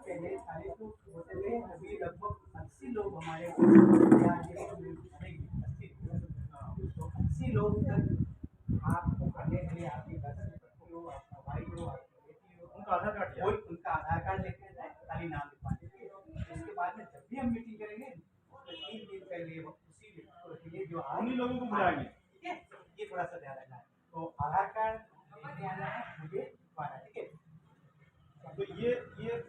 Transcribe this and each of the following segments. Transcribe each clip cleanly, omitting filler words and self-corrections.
पहले 40 लोग होते थे, अभी लगभग 80 लोग हमारे यहाँ बनेगी। 80 लोग तक आपको करने के लिए आपकी बस हो, आपका भाई हो, आपकी बेटी हो, उनका आधार कार्ड कोई उनका आधार कार्ड लेके जाए, खाली नाम लिखवा दीजिए। उसके बाद में जब भी हम मीटिंग करेंगे उसके 3 दिन पहले वो उसी व्यक्ति को रखेंगे जो उन्हीं लोगों को बुलाएंगे। ठीक है, ये थोड़ा सा ध्यान रखना है। तो आधार कार्ड लेके आना है, मुझे लिखवाना है, ठीक है। तो ये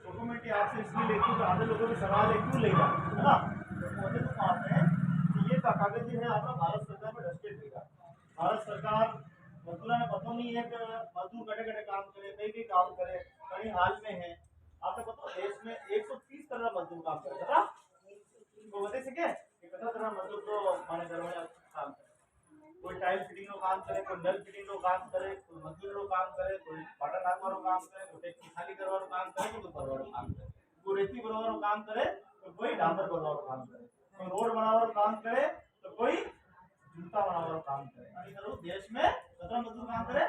डॉक्यूमेंट आपसे इसलिए लेके तो आधे लोगों के सवाल है क्यों लेगा, है ना। तो मुझे तो मानते हैं कि ये कागज जो है आपका भारत सरकार में रजिस्टर्ड रहेगा। भारत सरकार मजदूर ने पता नहीं है कि मजदूर गड़े गड़े काम करे, कई काम करे, कहीं हाल में है। आपको पता देश में 130 तरह मजदूर काम करे, पता तो बता सके कितना तरह मजदूर तो हमारे घर में काम करे। कोई टाइल फिटिंग नो काम करे, कोई नल फिटिंग नो काम करे, कोई मजदूर नो काम करे, कोई पाटा नाखवारो काम करे, कोई टैक्सी खाली करवारो काम करे, कोई भरवारो काम करे, कोई रेती भरवारो काम करे, तो कोई डांबर भरवारो काम करे, कोई रोड बनावारो काम करे, तो कोई जूता बनावारो काम करे। यानी करो देश में कितना मजदूर काम करे,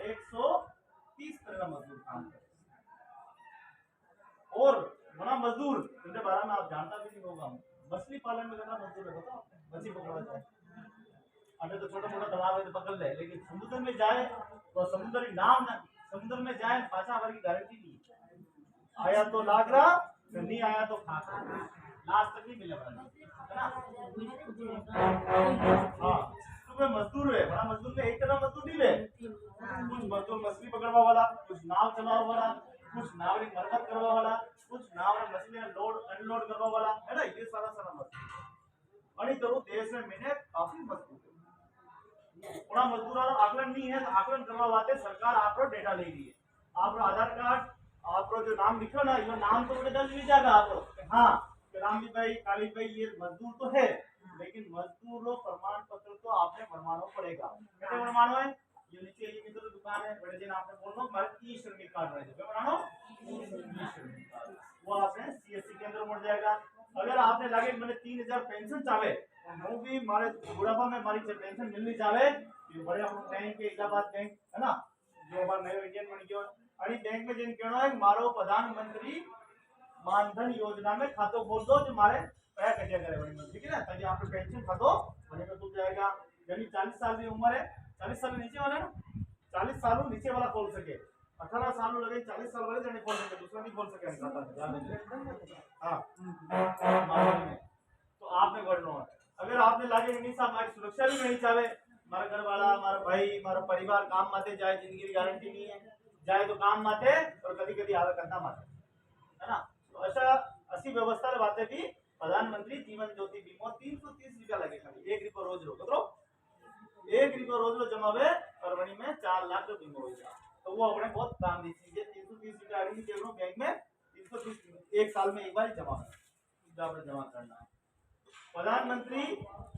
130 तरह का मजदूर काम करे। और बड़ा मजदूर इनके बारे में आप जानता भी नहीं होगा। मछली पालन में कितना मजदूर है बताओ, मछली पकड़ा जाए अगर तो छोटा मोटा तालाब है तो पकड़ ले, लेकिन समुद्र में जाए तो समुद्री नाव ना, समुद्र में जाए पाचा हमारी की गारंटी नहीं है। आया तो लाग रहा, फिर नहीं आया तो खा लास्ट तक नहीं मिलेगा, है ना। हाँ तो मजदूर है, बड़ा मजदूर में एक तरह मजदूर नहीं है। कुछ मजदूर मछली पकड़वा वाला, कुछ नाव चलावा वाला, कुछ नावरी मरम्मत करवा वाला, कुछ नाव में मछली लोड अनलोड करवा वाला, है ना। ये सारा मजदूर और तो देश में मैंने काफी मजदूर थोड़ा मजदूरों आकलन नहीं है तो आकलन करवाते सरकार आप डेटा ले रही है। आप आधार कार्ड आप जो नाम लिखो ना, ये नाम तो डेटा मिल जाएगा आपको। हाँ रामजी भाई काली भाई ये मजदूर तो है, लेकिन मजदूर प्रमाण पत्र तो आपने बनवाना पड़ेगा। कैसे बनवाना है, ये नीचे ये मित्र दुकान है बड़े दिन आपने बोलो हमारे ई श्रमिक कार्ड बने क्या बनाना, वो आपने सीएससी के अंदर बढ़ जाएगा। अगर आपने लगे मैंने 3000 पेंशन चाहे वो भी हमारे बुढ़ापा में हमारी पेंशन मिलनी चाहे, ये बड़े बैंक के इलाहाबाद बैंक है ना जो हमारा नयो इंडियन बन गयो, अड़ी बैंक में जिन कहना है मारो प्रधानमंत्री मानधन योजना में खातो खोल दो जो मारे पैसा कटिया करे बड़ी, ठीक है ना, ताकि आपको पेंशन खातो बने में खुल जाएगा। यानी 40 साल की उम्र है, 40 साल नीचे वाला ना, 40 साल नीचे वाला खोल सके, 18 साल लगे 40 साल वाले जने खोल सके, दूसरा नहीं खोल सके खाता। हाँ तो आपने बढ़ना है। अगर आपने लागे नहीं साहब हमारी सुरक्षा भी नहीं चाहे, हमारा घर वाला हमारा भाई हमारा परिवार काम माते जाए, जिंदगी की गारंटी नहीं है, जाए तो काम माते और कभी कभी आगे करना माते, है ना। तो ऐसा ऐसी व्यवस्था बातें भी प्रधानमंत्री जीवन ज्योति बीमा 330 रुपया लगे खाली 1 रुपया रोज रो करो, 1 रुपया रोज रो जमावे फरवरी में 4 लाख का बीमा हो जाए। तो वो अपने बहुत काम दी चीज है। 330 रुपया अभी केवल बैंक में 330 एक साल में एक बार जमा करना है। प्रधानमंत्री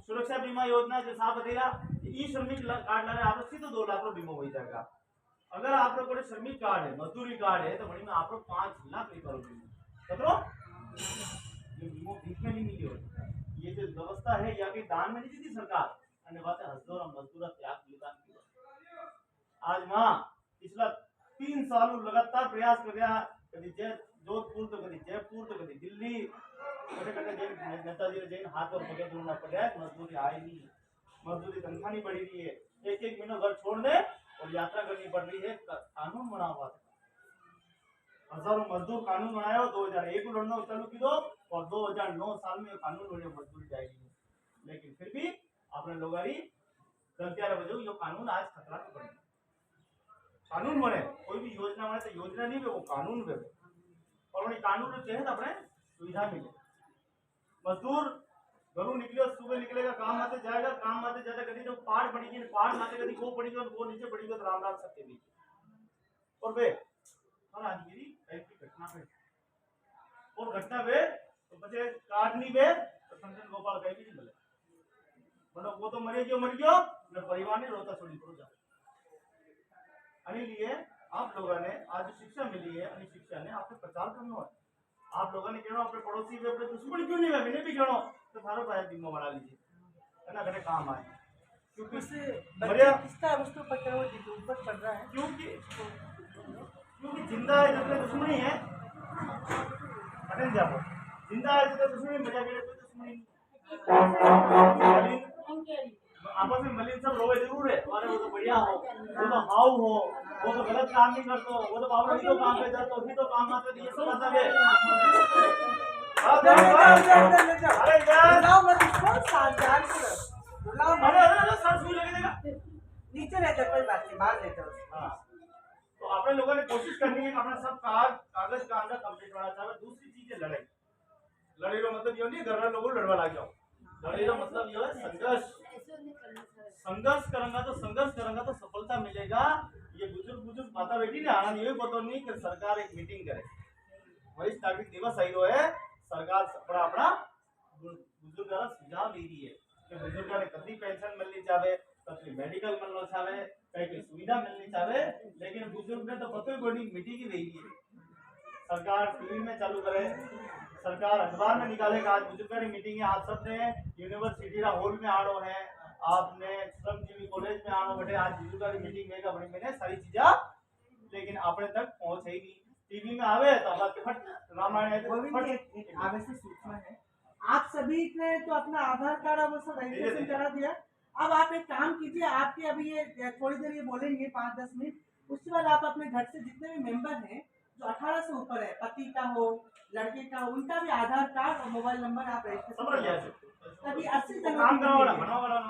सुरक्षा बीमा योजना जो साहब देगा ई श्रमिक कार्ड लगे आप सीधे 2 लाख रो बीमा हो जाएगा। अगर आप लोग को श्रमिक कार्ड है मजदूरी कार्ड है तो बड़ी में आप लोग 5 लाख बीमा करो। ये बीमा बीच में नहीं मिली हो, ये जो व्यवस्था है या कि दान में नहीं दी सरकार अन्य बात है हजदूर मजदूर त्याग बलिदान की। आज वहां पिछला 3 साल लगातार प्रयास कर रहा, कभी जोधपुर तो कभी जयपुर तो कभी दिल्ली, नेताजी जैन हाथ और पगे जोड़ना पड़ा है, मजदूरी आई नहीं, मजदूरी तनख्वाह नहीं बढ़ी रही है, एक महीना घर छोड़ दे और यात्रा करनी पड़ रही है। कानून बना हुआ था, हजारों मजदूर कानून बनाया 2001 में लड़ना चालू की दो और 2009 साल में कानून बने मजदूरी जाएगी, लेकिन फिर भी अपने लोग गलतियां वजह ये कानून आज खतरा में पड़ गया। कानून बने कोई भी योजना बने तो योजना नहीं वो कानून बने और कानून के तहत अपने सुविधा मिले। मजदूर घरों निकले सुबह निकलेगा काम आते जाएगा, काम आते जाता कभी जो पहाड़ पड़ेगी पहाड़ माते कभी वो पड़ेगी और वो नीचे पड़ेगी तो राम राम सत्य भी और वे राजगिरी की घटना है और घटना वे तो बचे काटनी वे तो संजन गोपाल कहीं भी नहीं मिले, मतलब वो तो मर गयो परिवार ने रोता छोड़ी पड़ो जा। लिए आप लोगों ने आज शिक्षा मिली है शिक्षा ने आपने प्रचार करना है। आप लोगों ने कहना अपने पड़ोसी में अपने दुश्मन क्यों नहीं है मैंने भी कहना तो थारो भाई बीमा बना लीजिए, है ना, घने काम आए क्योंकि किसका वस्तु पर ऊपर चढ़ रहा है क्योंकि जिंदा है जितने दुश्मनी है नहीं जाओ जिंदा है तो दुश्मनी मजा करे कोई दुश्मनी नहीं आपस में मलिन सब रोए जरूर है अरे वो तो बढ़िया हो वो तो हाउ हो वो तो गलत काम नहीं करते वो तो बाबा नहीं तो काम पे जाते ही तो काम आते ये सब मतलब है अरे यार बुलाओ मत इसको, ध्यान से बुलाओ मत। अरे सर सुई लगे देगा नीचे रहते कोई बात नहीं, मार लेते हो। हाँ तो अपने लोगों ने कोशिश करनी है कि अपना सब कागज का अंदर कंप्लीट होना चाहिए। दूसरी चीज है लड़ाई। लड़ाई का मतलब ये नहीं घर वाले लोगों लड़वा लग जाओ। लड़ाई का मतलब ये है संघर्ष। संघर्ष करेंगे तो सफलता मिलेगा। ये बुजुर्ग माता बेटी ने आनंद ये पता नहीं कि सरकार एक मीटिंग करे वरिष्ठ नागरिक दिवस आई है सरकार अपना बुजुर्ग सुझाव दे रही है कि बुजुर्ग ने कभी पेंशन मिलनी चाहिए कभी मेडिकल मिलना चाहिए कहीं सुविधा मिलनी चाहिए लेकिन बुजुर्ग ने तो पता ही बड़ी मीटिंग ही रही है। सरकार टीवी में चालू करे सरकार अखबार में निकालेगा आज बुजुर्ग की मीटिंग है आप सबने यूनिवर्सिटी हॉल में आड़ो है आपने श्रमजीवी कॉलेज में आड़ो बटे आज बुजुर्ग की मीटिंग में बड़ी मैंने सारी चीजा लेकिन अपने तक पहुंच ही नहीं। टीवी में आवे तो रामायण आवश्यक सूचना है आप सभी ने तो अपना आधार कार्ड और सब रजिस्ट्रेशन करा दिया। अब आप एक काम कीजिए, आपके अभी ये थोड़ी देर ये बोलेंगे 5-10 मिनट, उसके बाद आप अपने घर से जितने भी मेंबर हैं जो 18 से ऊपर है, पति का हो लड़के का हो, उनका भी आधार कार्ड और मोबाइल नंबर आप रजिस्ट्रेशन तभी 80 जनों की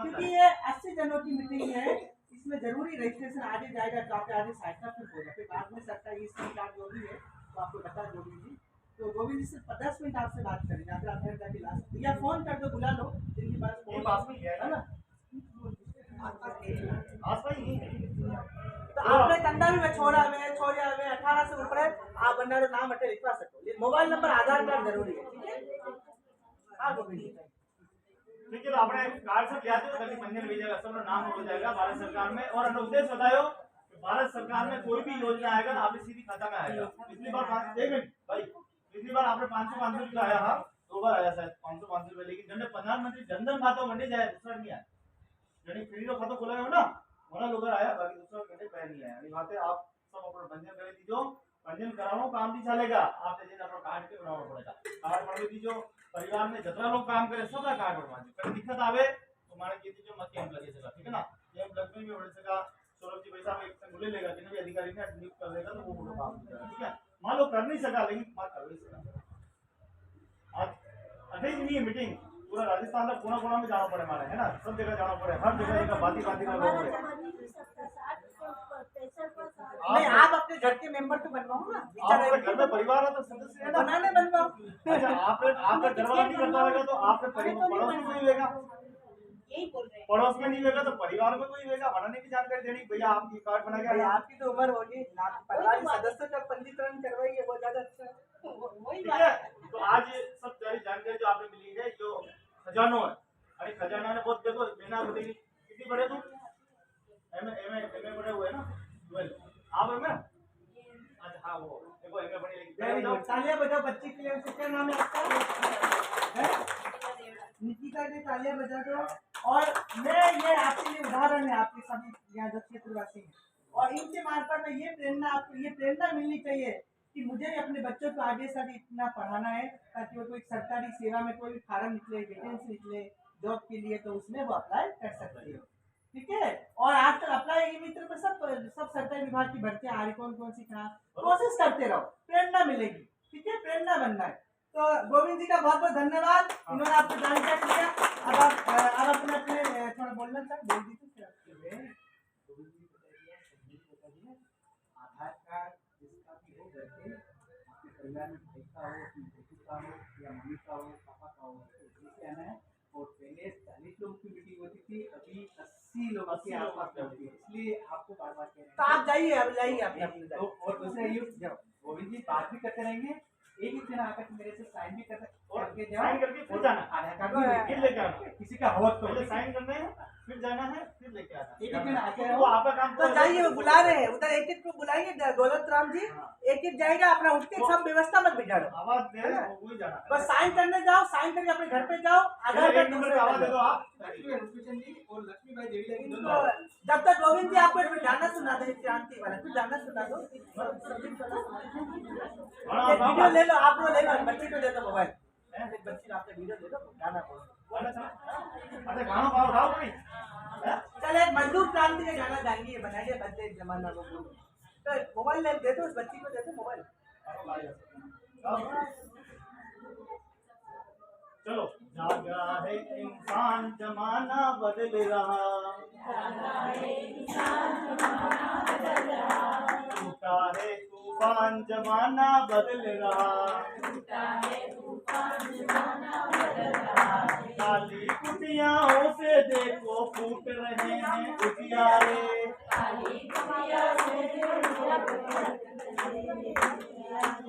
क्योंकि ये 80 जनों की मीटिंग है इसमें जरूरी रजिस्ट्रेशन आगे जाएगा तो आपके आगे साइकिल फिर होगा फिर बाद में सरकार ई सिम कार्ड जो भी है तो आपको बता गोविंद जी। तो गोविंद जी से 10 मिनट आपसे बात करेंगे आप घर जाके ला सकते या फोन कर दो बुला लो जिनके पास ये पास में है ना तो आपने कंधा भी में छोड़ा में 18 से ऊपर है आप बंदा नाम अटे लिखवा सकते हो। मोबाइल नंबर आधार कार्ड जरूरी है ठीक है। हाँ गोविंद जी ठीक है तो अपने कार्ड से लिया तो कभी पंजीयन भेजेगा सब नाम हो जाएगा भारत सरकार में। और अन्य उद्देश्य बताओ कि भारत सरकार में कोई भी योजना आएगा ना आपके सीधी खाता में आएगा। पिछली बार 1 मिनट भाई पिछली बार आपने 500 रुपया आया हाँ 2 बार आया शायद 500 रुपये लेकिन जब प्रधानमंत्री जनधन खाता मंडी जाए दूसरा नहीं आया यानी फ्री रो खाता खोला हो ना वहाँ लोग आया बाकी दूसरा घंटे पैर नहीं आया वहाँ पे आप सब अपना पंजीयन कर दीजिए। पंजीयन कराओ काम भी चलेगा आपने जिन अपना कार्ड के बनाना पड़ेगा कार्ड बना दीजिए। परिवार में जितना लोग काम करे सबका कार्ड बनवा दीजिए कहीं दिक्कत आवे तो माने के दीजिए मत कैंप लगे सका ठीक है ना कैंप लगने में बढ़ सका सौरभ जी पैसा में एक संग ले लेगा जिन्हें भी अधिकारी ने नियुक्त कर देगा तो वो फोटो काम हो जाएगा ठीक है। मान लो कर नहीं सका लेकिन बात कर नहीं सका आज अटैच नहीं है मीटिंग पूरा राजस्थान में कोना कोना में जाना पड़े मारे है ना सब जगह जाना पड़े हर जगह का बाती का लोग है। नहीं आप अपने घर के मेंबर तो बनवाओ ना आपके घर में परिवार है तो सदस्य है ना बनाने बनवाओ। अच्छा आपका घर वाला नहीं करता रहेगा तो आपके परिवार पड़ोस में कोई होगा यही बोल रहे हैं पड़ोस में नहीं होगा तो परिवार में कोई होगा बनाने की जानकारी देनी भैया आपकी कार्ड बना के आपकी तो उम्र होगी परिवार सदस्य का पंजीकरण करवाइए वो ज्यादा अच्छा है। वही ठीक बात है। तो आज ये सब सारी जानकारी जो आपने मिली है जो खजानो है अरे खजाना ने बहुत देखो लेना पड़ेगी कितनी बड़े तुम एमए बड़े हुए ना 12 आप एमए अच्छा हाँ वो देखो एमए बड़ी तालियां बजाओ बच्चे के लिए क्या नाम है आपका निकिता के तालियां बजा दो। और मैं ये आपके लिए उदाहरण है आपके सभी यहाँ जो क्षेत्रवासी हैं और इनके मार्फत में ये प्रेरणा मिलनी चाहिए कि मुझे भी अपने बच्चों को आगे से इतना पढ़ाना है ताकि वो कोई सरकारी सेवा में कोई भी फार्म निकले वैकेंसी निकले जॉब के लिए तो उसमें वो अप्लाई कर सकते हो ठीक है। और आजकल अप्लाई मित्र में सब सरकारी विभाग की भर्तियां आ रही कौन सी कहाँ कोशिश करते रहो प्रेरणा मिलेगी ठीक है प्रेरणा बनना है। तो गोविंद जी का बहुत बहुत धन्यवाद इन्होंने आपको जानकारी दिया। अब अपने थोड़ा बोलना चाह बोल दीजिए आधार कार्ड जिसका भी हो करके आपके परिवार में भाई का हो बेटी का हो या मम्मी का हो पापा का हो जैसे आना है। और पहले 40 लोगों की मीटिंग होती थी अभी 80 लोगों की आसपास होती है इसलिए आपको बार बार कह रहे हैं तो आप जाइए अब जाइए अपने और दूसरे गोविंद जी बात भी करते रहेंगे एक ही दिन आकर मेरे से साइन भी करके साइन करके फिर जाना आधार कार्ड फिर लेके आना किसी का हो तो पहले साइन करना है फिर जाना है फिर लेके आना एक दिन आके वो आपका काम तो जाइए वो बुला रहे हैं उधर एक को बुलाइए दौलत राम जी एक जाएगा अपना उठ के सब व्यवस्था मत बिगाड़ो आवाज दे वो जाना बस साइन करने जाओ साइन करके अपने घर पे जाओ आधार कार्ड नंबर पे आवाज दे दो आप और लक्ष्मी भाई देवी जब तक गोविंद जी आपको एक गाना सुना दे क्रांति वाला, कुछ गाना सुना दो। एक वीडियो ले लो, आप लोग ले लो, बच्ची को दे दो मोबाइल, एक बच्ची आपने वीडियो ले लो, गाना बोलो। अच्छा गाना गाओ गाओ कोई चल एक मजदूर क्रांति का गाना गाएंगे, बनाइए बदले जमाना को। तो मोबाइल ले दे दो, उस बच्ची को दे दो मोबाइल। चलो। जागा है इंसान जमाना बदल रहा, टूटा है तूफान जमाना बदल रहा, काली कुटियाओं से देखो फूट रहे हैं उजियारे,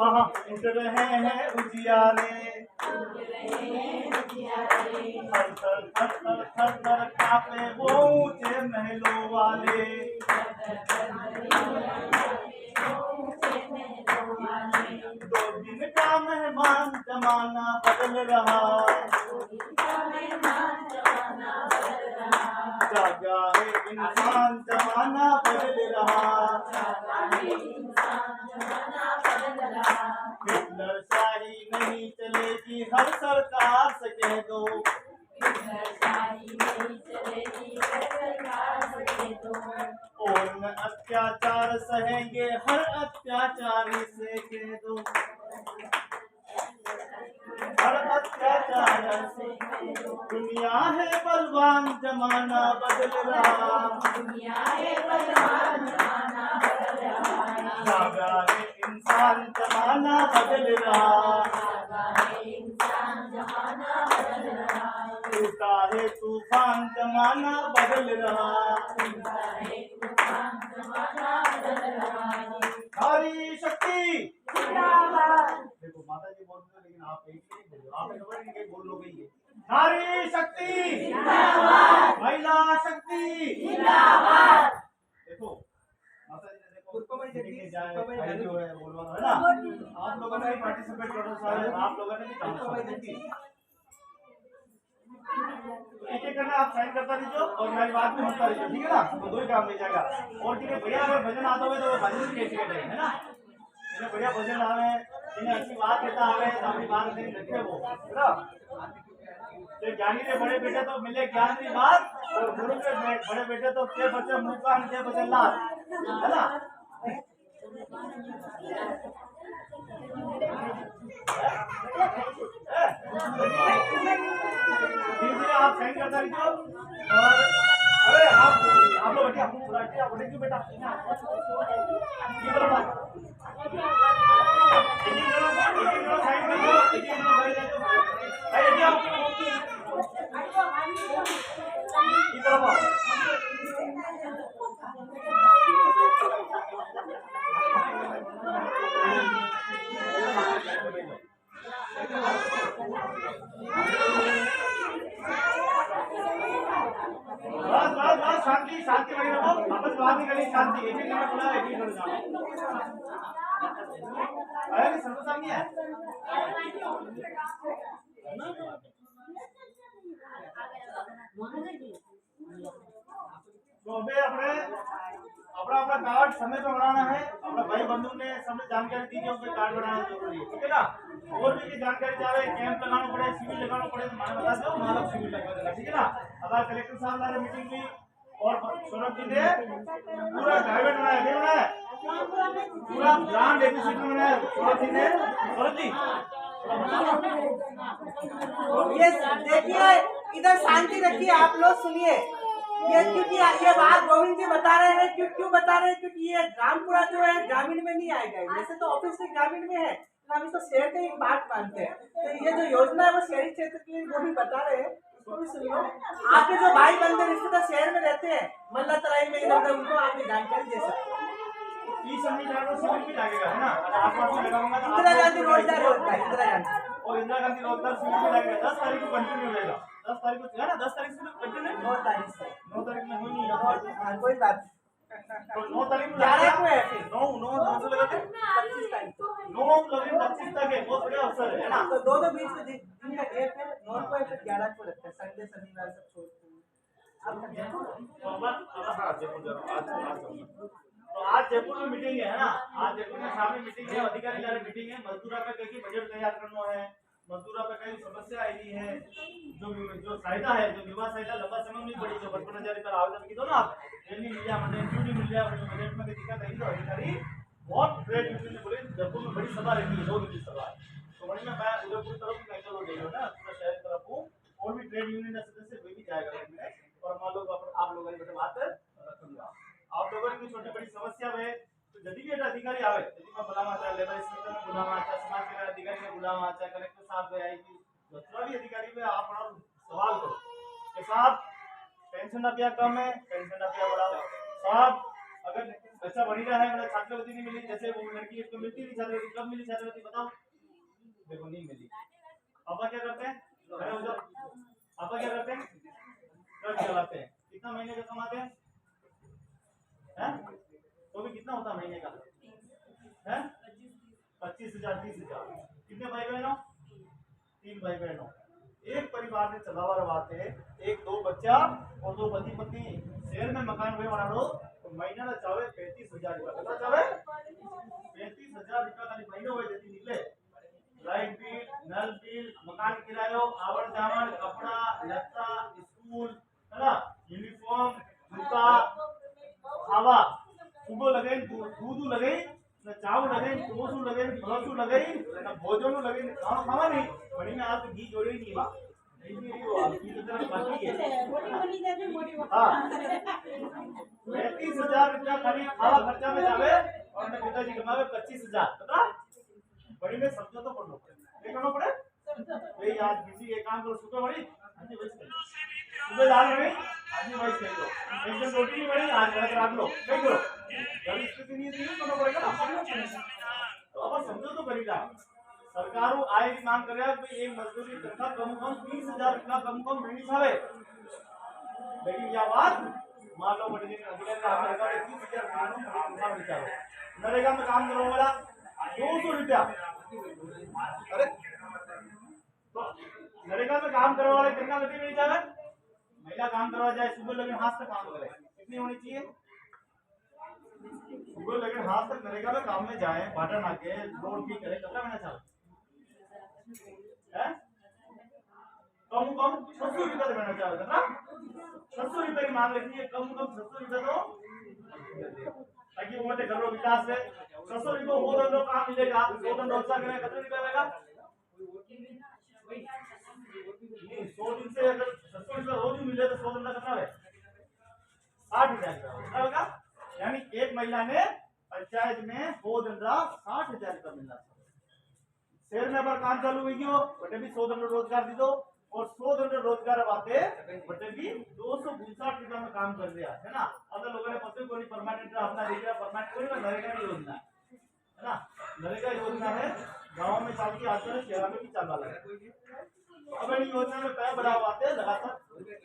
हाँ उठ रहे हैं उजियारे, थर कांपे वो ऊंचे महलों वाले, दो दिन का मेहमान जमाना बदल रहा, जागा है इंसान जमाना बदल रहा, हिटलर शाही नहीं चलेगी हर सरकार से कह दो, और न अत्याचार सहेंगे हर अत्याचारी से कह दो, हर अत्याचार से दुनिया है बलवान जमाना बदल रहा, जागा है इंसान जमाना बदल रहा, टूटा है तूफान जमाना बदल रहा, नारी शक्ति देखो माता जी बोलते हैं लेकिन आप एक ही बोल रहे हो, आप इनके बोल लो गई है। नारी शक्ति महिला शक्ति देखो माता जी ने देखो जो है बोल रहा है ना, आप लोगों ने पार्टिसिपेट करो सारे, आप लोगों ने भी काम एक एक करना, आप साइन करता रहिए और मेरी बात में होता रहिए, ठीक है ना, तो दो ही काम मिल जाएगा। और ठीक है भैया अगर भजन आता हो तो वो भजन कैसे करेंगे है ना, इन्हें बढ़िया भजन आवे, इन्हें अच्छी बात कहता आवे तो अपनी बात नहीं रखे वो है ना, तो ज्ञानी के बड़े बेटे तो मिले ज्ञान की बात, और गुरु के बड़े बेटे तो के बच्चे मुंह कान के बच्चे लाल है ना। धीरे आप साइन करता रहिए और अरे आप लोग बैठिए, आपको पूरा आप बैठिए क्यों बेटा, ये करो बात, एक साइड में जाओ, एक बैठ जाओ भाई, ये आओ ये करो बात, बस शांति शांति बनी रहो, आपस बात नहीं करनी, शांति एक एक मिनट बोला, एक एक मिनट जाओ, अरे सर्वसामी है तो अबे अपने अपना अपना कार्ड समय पे बनाना है, अपना भाई बंधु ने समय जानकारी दी है उनके कार्ड बनाना जरूरी है, ठीक है ना। और भी जानकारी चाह रहे कैंप लगाना पड़े, सिविल लगाना पड़े तो मैं बता दो, मालक सिविल लगा देगा, ठीक है ना। अगर कलेक्टर साहब ला रहे मीटिंग की और सौरभ जी ने पूरा ड्राइवर बनाया, क्या बनाया, पूरा ब्रांड एपिसोड में बनाया सौरभ जी ने, सौरभ जी ये देखिए इधर शांति रखिए, आप लोग सुनिए ये, क्योंकि ये बात गोविंद जी बता रहे हैं, क्यों बता रहे हैं, क्योंकि ये रामपुरा जो है ग्रामीण में नहीं आएगा, वैसे तो ऑफिस से ग्रामीण में है, हम इसको शहर का एक बात मानते हैं, तो ये जो योजना है वो शहरी क्षेत्र के लिए वो भी बता रहे हैं, उसको भी सुन लो। आपके जो भाई बंधु रिश्तेदार शहर में रहते हैं, मल्ला तराई में इधर उनको आपकी जानकारी दे सकते हैं। सिविल भी लगेगा है ना, अगर आसपास में लगाऊंगा तो इंदिरा गांधी रोजगार होता है, इंदिरा गांधी और इंदिरा गांधी रोजगार सिविल भी लगेगा, 10 तारीख को कंटिन्यू रहेगा, 10 तारीख को है ना, 10 तारीख से कंटिन्यू 9 तारीख से 9 तारीख में हुई नहीं, कोई बात तो 9 तारीख को 11 को है, 9 से लगा 25 तारीख को 9 लगे 25 तक है, बहुत बढ़िया अवसर है ना। तो दो बीच में दिन का गैप है, 9 को है फिर 11 को रखते हैं, संडे शनिवार सब छोड़ते हैं। तो अब जयपुर जा रहा हूँ आज जाऊंगा। तो आज जयपुर में मीटिंग है ना, आज जयपुर में शाम में मीटिंग है, अधिकारी जा रहे मीटिंग है, मजदूरा पे कहीं बजट तैयार करना है, मजदूरा पे कहीं समस्या आई है, जो सहायता है, जो विवाह सहायता लंबा समय नहीं पड़ी, जो 55,000 पर आवेदन की दो ना आप, नहीं मिल गया मैंने ड्यूटी मिल गया, बजट में दिक्कत आई तो अधिकारी बहुत ट्रेड यूनियन ने बोले जयपुर में बड़ी सभा रहती है, 2 दिन की सभा है, तो वही में मैं उदयपुर तरफ भी कैंसिल हो गई हो ना, पूरा शहर की तरफ हूँ, और भी ट्रेड यूनियन के सदस्य वे भी जाएगा में, और मान लो आप लोगों ने बात रखूंगा, आप लोगों की छोटी बड़ी समस्या है तो यदि भी अधिकारी आवे, यदि मैं बुलावा चाहे लेबर इंस्पेक्टर में बुलावा चाहे समाज कल्याण अधिकारी में बुलावा चाहे कलेक्टर साहब में आएगी, दूसरा भी अधिकारी में आप सवाल करो कि साहब पेंशन अभिया कम है, पेंशन अभिया बढ़ाओ, साहब अगर पैसा बढ़ी रहा है, मतलब छात्रवृत्ति नहीं मिली, जैसे वो लड़की एक तो मिलती नहीं छात्रवृत्ति, कब मिली छात्रवृत्ति बताओ, देखो नहीं मिली। पापा क्या करते हैं, पापा क्या करते हैं, ट्रक चलाते हैं, कितना महीने का कमाते हैं, तो भी कितना होता महीने का है, 25,000 30,000, कितने भाई बहनों, 3 भाई बहनों, एक परिवार में चलावा रवाते हैं, 1-2 बच्चा और 2 पति पत्नी, शहर में मकान हुए बना लो तो महीना ना चाहे 35,000 रुपया, कितना चाहे 35,000 रुपया खाली महीने हुए देती निकले, लाइट बिल, नल बिल, मकान किरायो, आवड़ जावड़, कपड़ा लत्ता, स्कूल है ना, यूनिफॉर्म, जूता, खावा, सुबह लगे दूध लगे न चाव लगे, टोसू लगे, फलसू लगे न भोजन लगे, खाना खावा नहीं, बड़ी में आप घी जोड़े नहीं बा, नहीं वो आपकी तो तरफ बाकी है। हाँ 35,000 रुपया खाली खावा खर्चा में जावे और अपने पिताजी कमावे 25,000, पता बड़ी में समझो तो पड़ो, ये करना पड़े, ये याद किसी एक काम करो, सुबह बड़ी आज वैसे करो, सुबह दाल बड़ी आज वैसे करो, एक दिन रोटी नहीं बड़ी आज रात रात लो, नहीं करो, जब स्थिति नहीं थी तो पड़ेगा ना, तो अब समझो तो करीब सरकारों आय की मांग कर रहा है कि एक मजदूरी तनख्वाह कम 30,000 रुपया कम मिलनी चाहिए, लेकिन यह बात मान लो बड़ी अधिकारी का हमें लगा 30,000 तनख्वाह मिलनी चाहिए, नरेगा में काम करो वाला 200 रुपया, अरे तो नरेगा में काम करने वाले कितना गति मिलनी चाहिए, महिला काम करवा जाए सुबह लगे हाथ से काम करे, कितनी होनी चाहिए, सुबह लगे हाथ तक नरेगा में काम में जाए, बाटा ना के लोड भी करे, कितना महीना चाहिए कम 600 रुपया देना चाहिए ना, 600 रुपये की मांग रखी है, कम 600 रुपये तो ताकि उम्र घर विकास है, 600 रुपये हो दंडो काम मिलेगा, 2 दंड रोजगार करेगा, कितने रुपये मिलेगा, 100 दिन से अगर 600 रुपये रोज मिले तो 100 दंड कितना है 60,000 रुपया, यानी एक महिला ने पंचायत में 100 दंडा 60,000 रुपया मिलना, शहर में अगर काम चालू हुई हो बटे भी 100 दंड रोजगार दी दो, और 100 दंड रोजगार बाते बटे भी 259 रुपया में काम कर दिया है ना, अगर लोगों ने पत्र को परमानेंट अपना देखा, परमानेंट कोई नरेगा की योजना है ना, नरेगा योजना है गाँव में चालू की आजकल शहर में भी चल रहा है, अब इन योजना में पैसा बढ़ा हुआ लगातार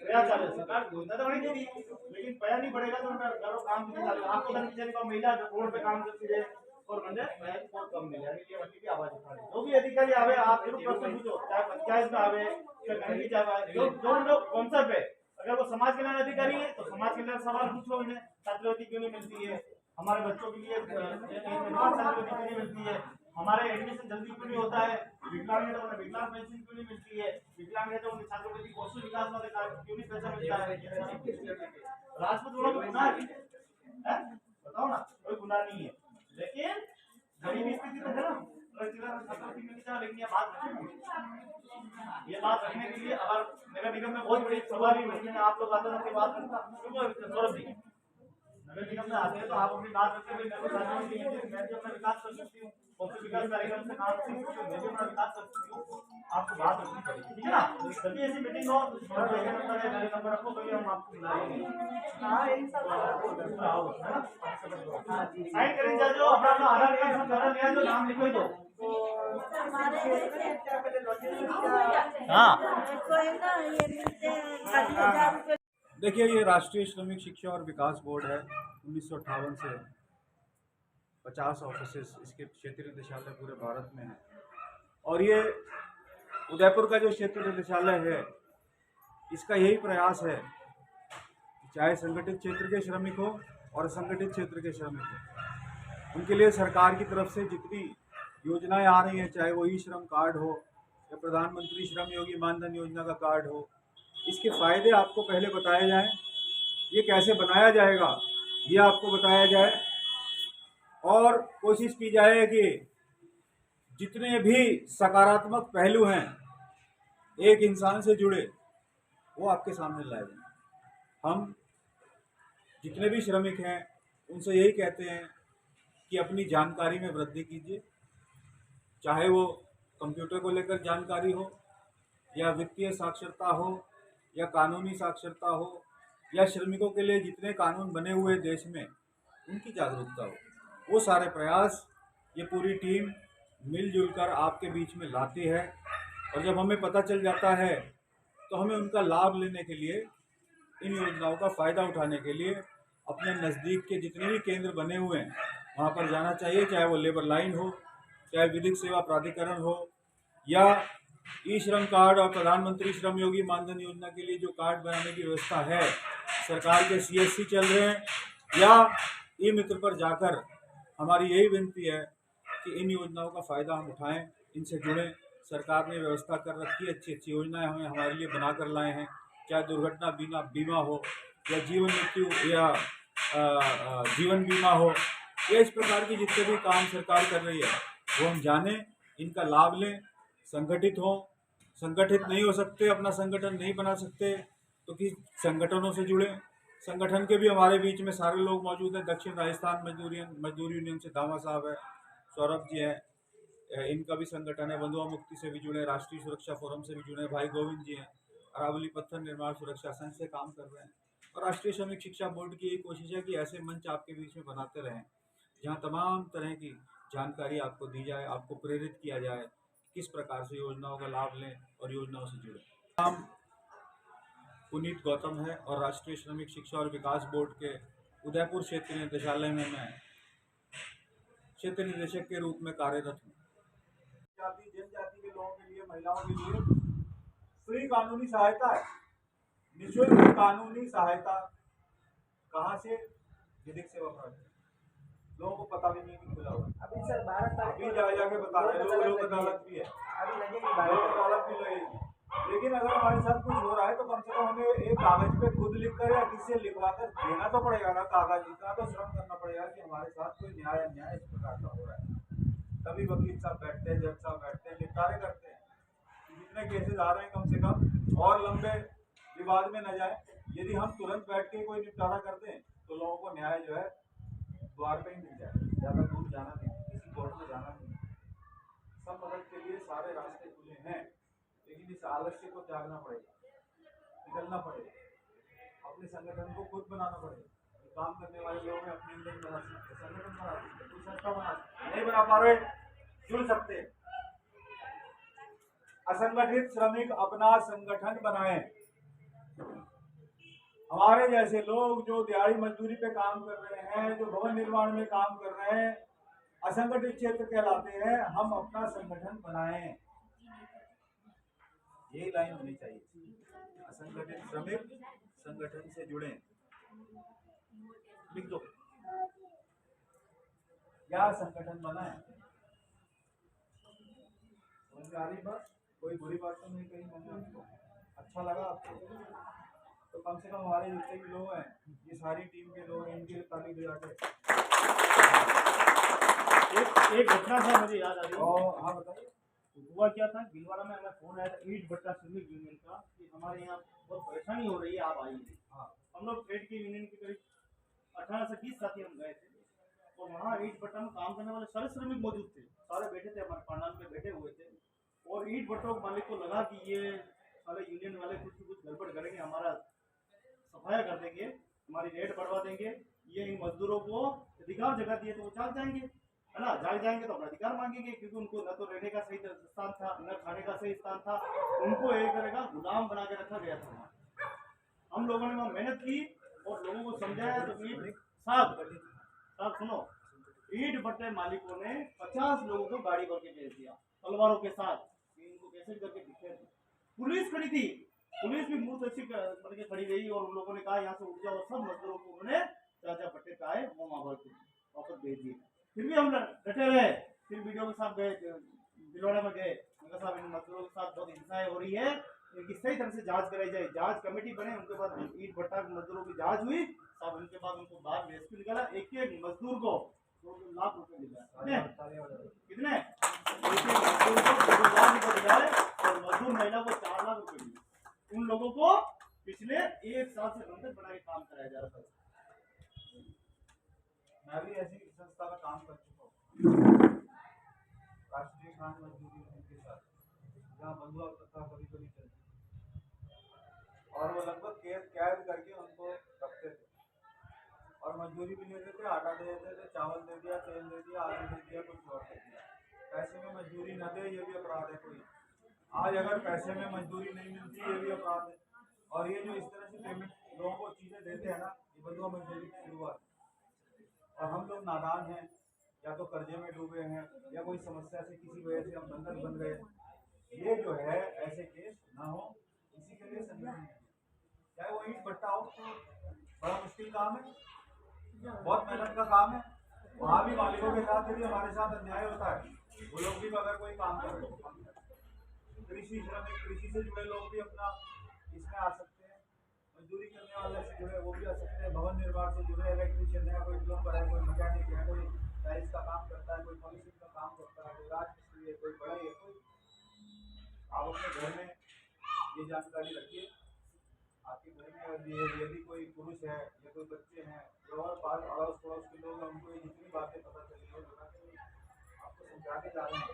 प्रयास चालू सरकार योजना तो बड़ी थी, लेकिन पैसा नहीं बढ़ेगा तो करो काम नहीं चलेगा, आपको बेचारी को महिला रोड पे काम करती है और बंदे पैसा बहुत कम मिले, ये बच्ची की आवाज उठा जो भी अधिकारी आवे आप जरूर प्रश्न पूछो, चाहे पंचायत में आवे चाहे कहीं भी जावे, जो लोग कॉन्सेप्ट है, अगर वो समाज कल्याण अधिकारी है तो समाज कल्याण सवाल पूछो, इन्हें छात्रवृत्ति क्यों नहीं मिलती है, हमारे बच्चों के लिए छात्रवृत्ति क्यों नहीं मिलती है, हमारे एडमिशन जल्दी क्यों नहीं होता है, विकलांग है तो उन्हें विकलांग पेंशन क्यों नहीं मिलती है, विकलांग है तो उन्हें छात्रवृत्ति कौशल विकास वाले क्यों नहीं पैसा मिलता है, राजपूत लोगों को गुनाह है, बताओ ना कोई गुनाह नहीं है, लेकिन गरीबी स्थिति तो है ना, छात्रवृत्ति मिलती है, लेकिन ये बात रखने के लिए अगर नगर निगम में बहुत बड़ी सवाल ही आप लोग आते हैं बात करता नगर निगम में आते हैं तो आप अपनी बात रखते हुए मैं भी अपना विकास कर सकती हूँ, विकास कार्यक्रम से काम मैं भी अपना विकास कर सकती हूँ, आपको बात रखनी पड़ेगी, ठीक है ना, कभी ऐसी मीटिंग हो नंबर रखो, कभी हम आपको बुलाएंगे, साइन करेंगे जो अपना आधार कार्ड कर लिया जो नाम लिखो दो, देखिए ये राष्ट्रीय श्रमिक शिक्षा और विकास बोर्ड है, 1958 से 50 ऑफिसेस इसके क्षेत्रीय निदेशालय पूरे भारत में है, और ये उदयपुर का जो क्षेत्रीय निदेशालय है इसका यही प्रयास है कि चाहे संगठित क्षेत्र के श्रमिक हो और असंगठित क्षेत्र के श्रमिक हो, उनके लिए सरकार की तरफ से जितनी योजनाएं आ रही हैं, चाहे वो ई श्रम कार्ड हो या प्रधानमंत्री श्रम योगी मानधन योजना का कार्ड हो, इसके फ़ायदे आपको पहले बताए जाएं। ये कैसे बनाया जाएगा ये आपको बताया जाए और कोशिश की जाए कि जितने भी सकारात्मक पहलू हैं एक इंसान से जुड़े वो आपके सामने लाए जाएं। हम जितने भी श्रमिक हैं उनसे यही कहते हैं कि अपनी जानकारी में वृद्धि कीजिए, चाहे वो कंप्यूटर को लेकर जानकारी हो या वित्तीय साक्षरता हो या कानूनी साक्षरता हो या श्रमिकों के लिए जितने कानून बने हुए देश में उनकी जागरूकता हो। वो सारे प्रयास ये पूरी टीम मिलजुल कर आपके बीच में लाती है और जब हमें पता चल जाता है तो हमें उनका लाभ लेने के लिए, इन योजनाओं का फ़ायदा उठाने के लिए अपने नज़दीक के जितने भी केंद्र बने हुए हैं वहाँ पर जाना चाहिए, चाहे वो लेबर लाइन हो, चाहे विधिक सेवा प्राधिकरण हो या ई श्रम कार्ड और प्रधानमंत्री श्रम योगी मानधन योजना के लिए जो कार्ड बनाने की व्यवस्था है, सरकार के CSC चल रहे हैं या ई मित्र पर जाकर हमारी यही विनती है कि इन योजनाओं का फ़ायदा हम उठाएं, इनसे जुड़ें। सरकार ने व्यवस्था कर रखी है, अच्छी अच्छी योजनाएं हमें हमारे लिए बना कर लाए हैं, चाहे दुर्घटना बीमा हो या जीवन मृत्यु या जीवन बीमा हो, या इस प्रकार के जितने भी काम सरकार कर रही है वो हम जानें, इनका लाभ लें, संगठित हों। संगठित नहीं हो सकते, अपना संगठन नहीं बना सकते तो किस संगठनों से जुड़ें। संगठन के भी हमारे बीच में सारे लोग मौजूद हैं। दक्षिण राजस्थान मजदूर यूनियन से दामा साहब है, सौरभ जी हैं, इनका भी संगठन है। बंधुआ मुक्ति से भी जुड़े, राष्ट्रीय सुरक्षा फोरम से भी जुड़े भाई गोविंद जी हैं, अरावली पत्थर निर्माण सुरक्षा संघ से काम कर रहे हैं। और राष्ट्रीय श्रमिक शिक्षा बोर्ड की यही कोशिश है कि ऐसे मंच आपके बीच में बनाते रहें जहाँ तमाम तरह की जानकारी आपको दी जाए, आपको प्रेरित किया जाए किस प्रकार से योजनाओं का लाभ लें और योजनाओं से जुड़ें। नाम पुनीत गौतम है और राष्ट्रीय श्रमिक शिक्षा और विकास बोर्ड के उदयपुर क्षेत्रीय निदेशालय में मैं क्षेत्र निदेशक के रूप में कार्यरत हूँ। जाति जनजाति के लोगों के लिए, महिलाओं के लिए फ्री कानूनी सहायता है, निःशुल्क कानूनी सहायता। कहाँ से? विधिक सेवा प्राधिकरण। लोगों को पता भी नहीं कि खुला हुआ। अभी सर 12 तारीख अभी जाके बता रहे हैं, लोक अदालत भी है, अभी लगेगी लोक अदालत भी लगेगी। लेकिन अगर हमारे साथ कुछ हो रहा है तो कम से कम हमें एक कागज पे खुद लिखकर या किसी से लिखवा कर देना तो पड़ेगा ना कागज। इतना तो श्रम करना पड़ेगा कि हमारे साथ कोई न्याय अन्याय इस प्रकार का हो रहा है। तभी वकील साहब बैठते हैं, जज साहब बैठते हैं, निपटारे करते हैं। जितने केसेस आ रहे हैं कम से कम और लंबे विवाद में न जाए। यदि हम तुरंत बैठ के कोई निपटारा कर दें तो लोगों को न्याय जो है द्वार पे ही मिल जाए, ज़्यादा दूर जाना नहीं, किसी कोर्ट में जाना नहीं। सब मदद के लिए सारे रास्ते खुले हैं, लेकिन इस आलस्य को त्यागना पड़ेगा, निकलना पड़ेगा, अपने संगठन को खुद बनाना पड़ेगा। काम करने वाले लोग हैं, अपने इंजन बना सकते, संगठन बना सकते, कोई संस्था बना सकते, नहीं बना पा रहे जुड़ सकते। असंगठित श्रमिक अपना संगठन बनाएं। हमारे जैसे लोग जो दिहाड़ी मजदूरी पे काम कर रहे हैं, जो भवन निर्माण में काम कर रहे हैं, असंगठित क्षेत्र कहलाते हैं, हम अपना संगठन बनाएं। यही लाइन होनी चाहिए। असंगठित श्रमिक संगठन से जुड़े, लिख दो क्या संगठन बनाए। समझदारी बात, कोई बुरी बात तो नहीं कही मैंने आपको, अच्छा लगा आपको तो कम से कम हमारे जितने भी लोग हैं, ये सारी टीम के लोग हैं, इनकी ताली बजा के। एक घटना था मुझे याद आ रही है। और हाँ बताइए। हुआ क्या था, भीलवाड़ा में हमें फोन आया था ईट भट्टा श्रमिक यूनियन का कि हमारे यहाँ बहुत परेशानी हो रही है, आप आइए। हाँ, हम लोग ट्रेड की यूनियन के करीब 18 से 20 साथी हम गए थे। तो वहाँ ईट भट्टा में काम करने वाले सारे श्रमिक मौजूद थे, सारे बैठे थे, हमारे पंडाल में बैठे हुए थे। और ईट भट्टों के मालिक को लगा कि ये सारे यूनियन वाले कुछ गड़बड़ करेंगे, हमारा सफाया कर देंगे, हमारी रेट बढ़वा देंगे, ये इन मजदूरों को अधिकार जगह दिए तो वो जाग जाएंगे, है ना, जाग जाएंगे तो अपना अधिकार मांगेंगे, क्योंकि उनको न तो रहने का सही स्थान था, न खाने का सही स्थान था, उनको एक तरह का गुलाम बना के रखा गया था। हम लोगों ने वहाँ मेहनत की और लोगों को समझाया। तो ईट साहब सुनो, ईट भट्टे मालिकों ने 50 लोगों को गाड़ी भर के भेज दिया तलवारों के साथ, इनको कैसे करके दिखे। पुलिस खड़ी थी, पुलिस भी मुंह ऐसी करके खड़ी रही और उन लोगों ने कहा यहाँ से उठ जाओ, और सब मजदूरों को उन्होंने चाचा पट्टे पे आए वो माँ बाप को वापस भेज दिए। फिर भी हम डटे रहे, फिर वीडियो के साथ गए, भिलवाड़ा में गए, उनका साहब इन मजदूरों के साथ बहुत हिंसाएं हो रही है, इनकी सही तरह से जांच कराई जाए। जांच कमेटी बने, उनके बाद ईट भट्टा मजदूरों की जांच हुई, साहब उनके बाद उनको बाहर रेस्क्यू निकाला। एक एक मजदूर को 2 लाख रुपए दिलाए। कितने? एक एक मजदूर को 2 लाख रुपए दिलाए और मजदूर महिला को 4 लाख रुपए दिए। उन लोगों को पिछले 1 साल से बंधक बना के काम कराया जा रहा था। मैं भी ऐसी संस्था में काम कर चुका हूँ, राष्ट्रीय खान मजदूरी यूनियन के साथ, जहाँ बंधुआ प्रथा कभी कभी चलती और वो लगभग कैद करके उनको रखते थे और मजदूरी भी लेते थे, आटा दे देते थे, चावल दे दिया, तेल दे दिया, आलू दे दिया, कुछ और दे दिया। पैसे में मजदूरी न दे ये भी अपराध है कोई। आज अगर पैसे में मजदूरी नहीं मिलती ये भी अपराध है। और ये जो इस तरह से पेमेंट लोगों को चीज़ें देते हैं ना, ये बंधुआ मजदूरी की शुरुआत। और हम लोग नादान हैं, या तो कर्जे में डूबे हैं, या कोई समस्या से किसी वजह से हम बंधक बन गए। ये जो है ऐसे केस ना हो, इसी के लिए संगठन है। चाहे वो ईंट भट्टा हो, बड़ा मुश्किल काम है, बहुत मेहनत का काम है। वहाँ भी मालिकों के साथ यदि हमारे साथ अन्याय होता है, वो लोग भी अगर कोई काम कर रहे हो, कृषि श्रमिक, कृषि से जुड़े लोग भी अपना इसमें आ सकते हैं, मजदूरी करने वाले से जुड़े वो भी आ सकते हैं, भवन निर्माण से जुड़े इलेक्ट्रीशियन है, कोई प्लम्बर है, कोई मैकेनिक है, कोई टाइल्स का काम करता है, कोई पॉलिशिंग का काम करता है, कोई राजमिस्त्री है, कोई बड़ा है, कोई। आप अपने घर में ये जानकारी रखिए, आपके घर में यदि कोई पुरुष है या कोई बच्चे हैं या और पास अड़ोस पड़ोस के लोग हैं, उनको ये जितनी बातें पता चली है आपको समझा के जा रहे हैं।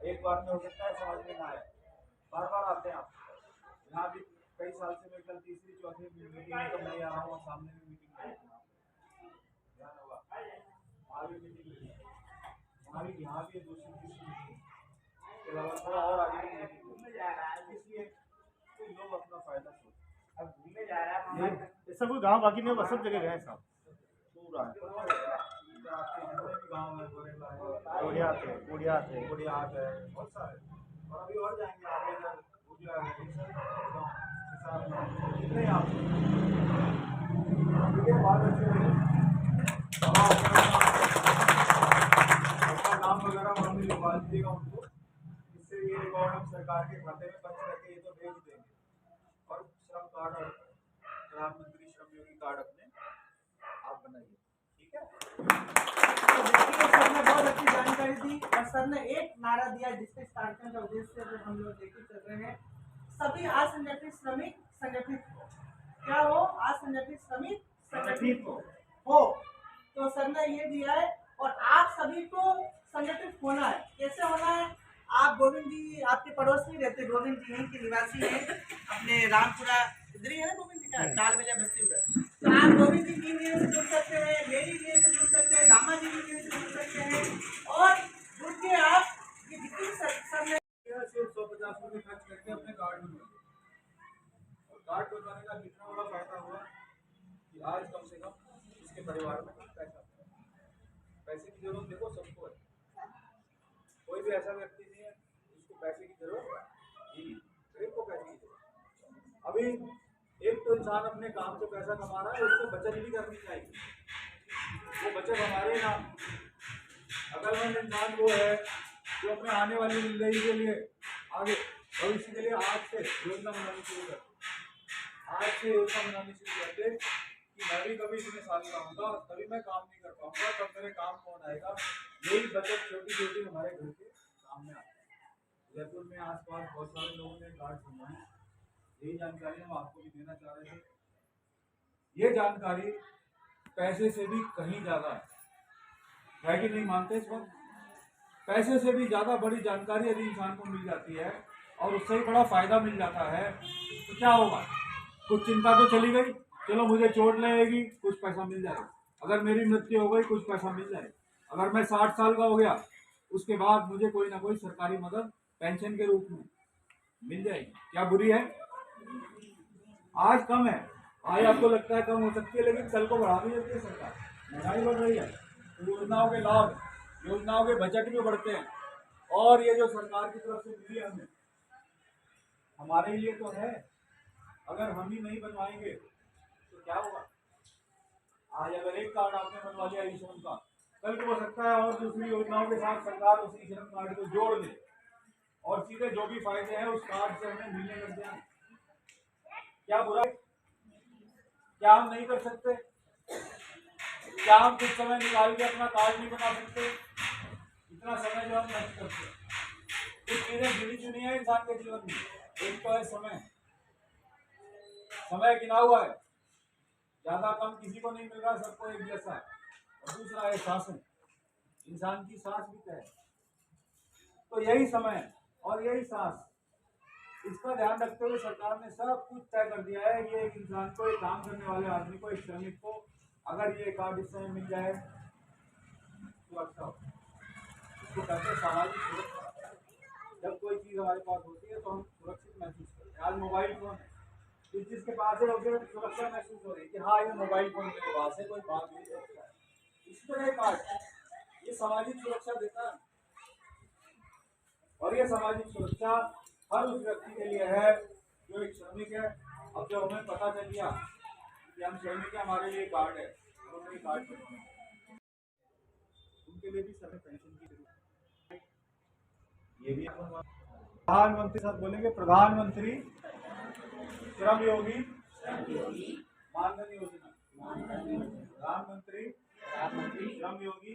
एक बार में हो सकता है समझ में ना आए, बार बार आते हैं आप यहाँ भी। कई साल से मैं कल तीसरी चौथी मीटिंग में तो नहीं आ रहा हूँ, सामने में मीटिंग ध्यान होगा, वहाँ भी मीटिंग, वहाँ भी यहाँ भी दूसरी मीटिंग के अलावा थोड़ा और आगे की मीटिंग, इसलिए कोई लोग अपना फायदा सोचते। अब घूमने जा रहा है ऐसा कोई गाँव बाकी नहीं, बस सब जगह गए साहब, पूरा गाँव में गुड़ियात है, गुड़ियात है, गुड़ियात है, बहुत सारे, और अभी और जाएंगे आगे इधर गुजरा है, कितने आप बात अच्छी लगी। अपना नाम वगैरह वहाँ भी लिखवा दीजिएगा उनको, इससे ये रिकॉर्ड हम सरकार के खाते में पंच करके ये तो भेज देंगे। और श्रम कार्ड और प्रधानमंत्री श्रम योगी कार्ड अपने आप बनाइए, ठीक है। तो देखिए सर ने बहुत अच्छी जानकारी दी और सर ने एक नारा दिया जिसके स्टार्टिंग का उद्देश्य जो हम लोग देखे चल रहे हैं, सभी असंगठित श्रमिक संगठित हो। क्या हो? असंगठित श्रमिक संगठित हो। तो सर ने ये दिया है और आप सभी को संगठित होना है। कैसे होना है? आप गोविंद जी आपके पड़ोस में रहते, गोविंद जी यहीं के निवासी हैं, अपने रामपुरा इधर ही है ना गोविंद जी का, काल बजा बस्ती उधर। तो आप गोविंद जी की लिए से जुड़ सकते हैं, मेरी लिए से जुड़ सकते हैं, दामा जी की लिए से जुड़ सकते हैं और जुड़ के आप ये जितनी सर ने सिर्फ 150 रुपये खर्च करके अपने कार्ड बनवाए। और कार्ड बनवाने का कितना बड़ा फायदा हुआ कि आज कम से कम इसके परिवार में पैसे की जरूरत देखो सबको है, कोई भी ऐसा व्यक्ति नहीं है जिसको पैसे की जरूरत नहीं, हर को पैसे की जरूरत। अभी एक तो इंसान अपने काम से पैसा कमा रहा है, उसको बचत भी करनी चाहिए, वो बचत हमारे नाम। अकलमंद इंसान वो है जो अपने आने वाली जिंदगी के लिए, आगे भविष्य के लिए आज से योजना बनानी शुरू कर, आज से योजना बनानी शुरू कर दे कि मैं भी कभी इतने साल का होऊंगा तभी मैं काम नहीं कर पाऊंगा, तब मेरे काम कौन आएगा। यही बचत छोटी छोटी हमारे घर के सामने आती है। जयपुर में आसपास बहुत सारे लोगों ने कार्ड बनवाए, यही जानकारी हम आपको भी देना चाह रहे थे। ये जानकारी पैसे से भी कहीं ज़्यादा है कि नहीं मानते इस वक्त? पैसे से भी ज़्यादा बड़ी जानकारी यदि इंसान को मिल जाती है और उससे ही बड़ा फायदा मिल जाता है तो क्या होगा? कुछ चिंता तो चली गई, चलो मुझे चोट लगेगी कुछ पैसा मिल जाएगा, अगर मेरी मृत्यु हो गई कुछ पैसा मिल जाएगा, अगर मैं 60 साल का हो गया उसके बाद मुझे कोई ना कोई सरकारी मदद पेंशन के रूप में मिल जाएगी। क्या बुरी है? आज कम है, आज आपको लगता है कम हो सकती है, लेकिन कल को बढ़ा भी देती है सरकार, महंगाई बढ़ रही है, योजनाओं के लाभ, योजनाओं के बजट भी बढ़ते हैं। और ये जो सरकार की तरफ से मिली है हमें हमारे लिए तो है, अगर हम ही नहीं बनवाएंगे तो क्या होगा। आज अगर एक कार्ड आपने बनवा लिया ई श्रम का, कल को हो सकता है और दूसरी योजनाओं के साथ सरकार उस ई श्रम कार्ड को जोड़ ले और सीधे जो भी फायदे हैं उस कार्ड से हमें मिलने लग जाए। क्या बुरा है? क्या हम नहीं कर सकते? क्या हम कुछ समय निकाल के अपना कार्ड नहीं बना सकते? इतना समय जो हम नष्ट करते हैं, कुछ चीजें गिनी चुनी है इंसान के जीवन में। एक तो है समय, समय गिना हुआ है, ज्यादा कम किसी को नहीं मिल रहा, सबको एक जैसा है। और दूसरा है शासन, इंसान की सांस भी तय है। तो यही समय और यही सांस, इसका ध्यान रखते हुए सरकार ने सब कुछ तय कर दिया है। ये एक इंसान को, एक काम करने वाले आदमी को, एक श्रमिक को अगर ये कार्ड इस समय मिल जाए तो अच्छा हो। इसको कहते हैं सामाजिक सुरक्षा। जब कोई चीज़ हमारे पास होती है तो हम सुरक्षित महसूस करते हैं। आज मोबाइल फोन है, जिस जिसके पास है उसे सुरक्षा महसूस हो रही है कि हाँ ये मोबाइल फोन मेरे पास है, कोई बात नहीं सकता है। इसी तरह कार्ड ये सामाजिक सुरक्षा देता है। और ये सामाजिक सुरक्षा हर उस व्यक्ति के लिए है जो एक श्रमिक है। अब जब हमें पता चल गया कि हम श्रमिक है, हमारे लिए कार्ड है, तो हमें कार्ड उनके लिए भी समय पेंशन की जरूरत है। ये भी प्रधानमंत्री साथ बोलेंगे, प्रधानमंत्री श्रम योगी मानधन योजना। प्रधानमंत्री श्रम योगी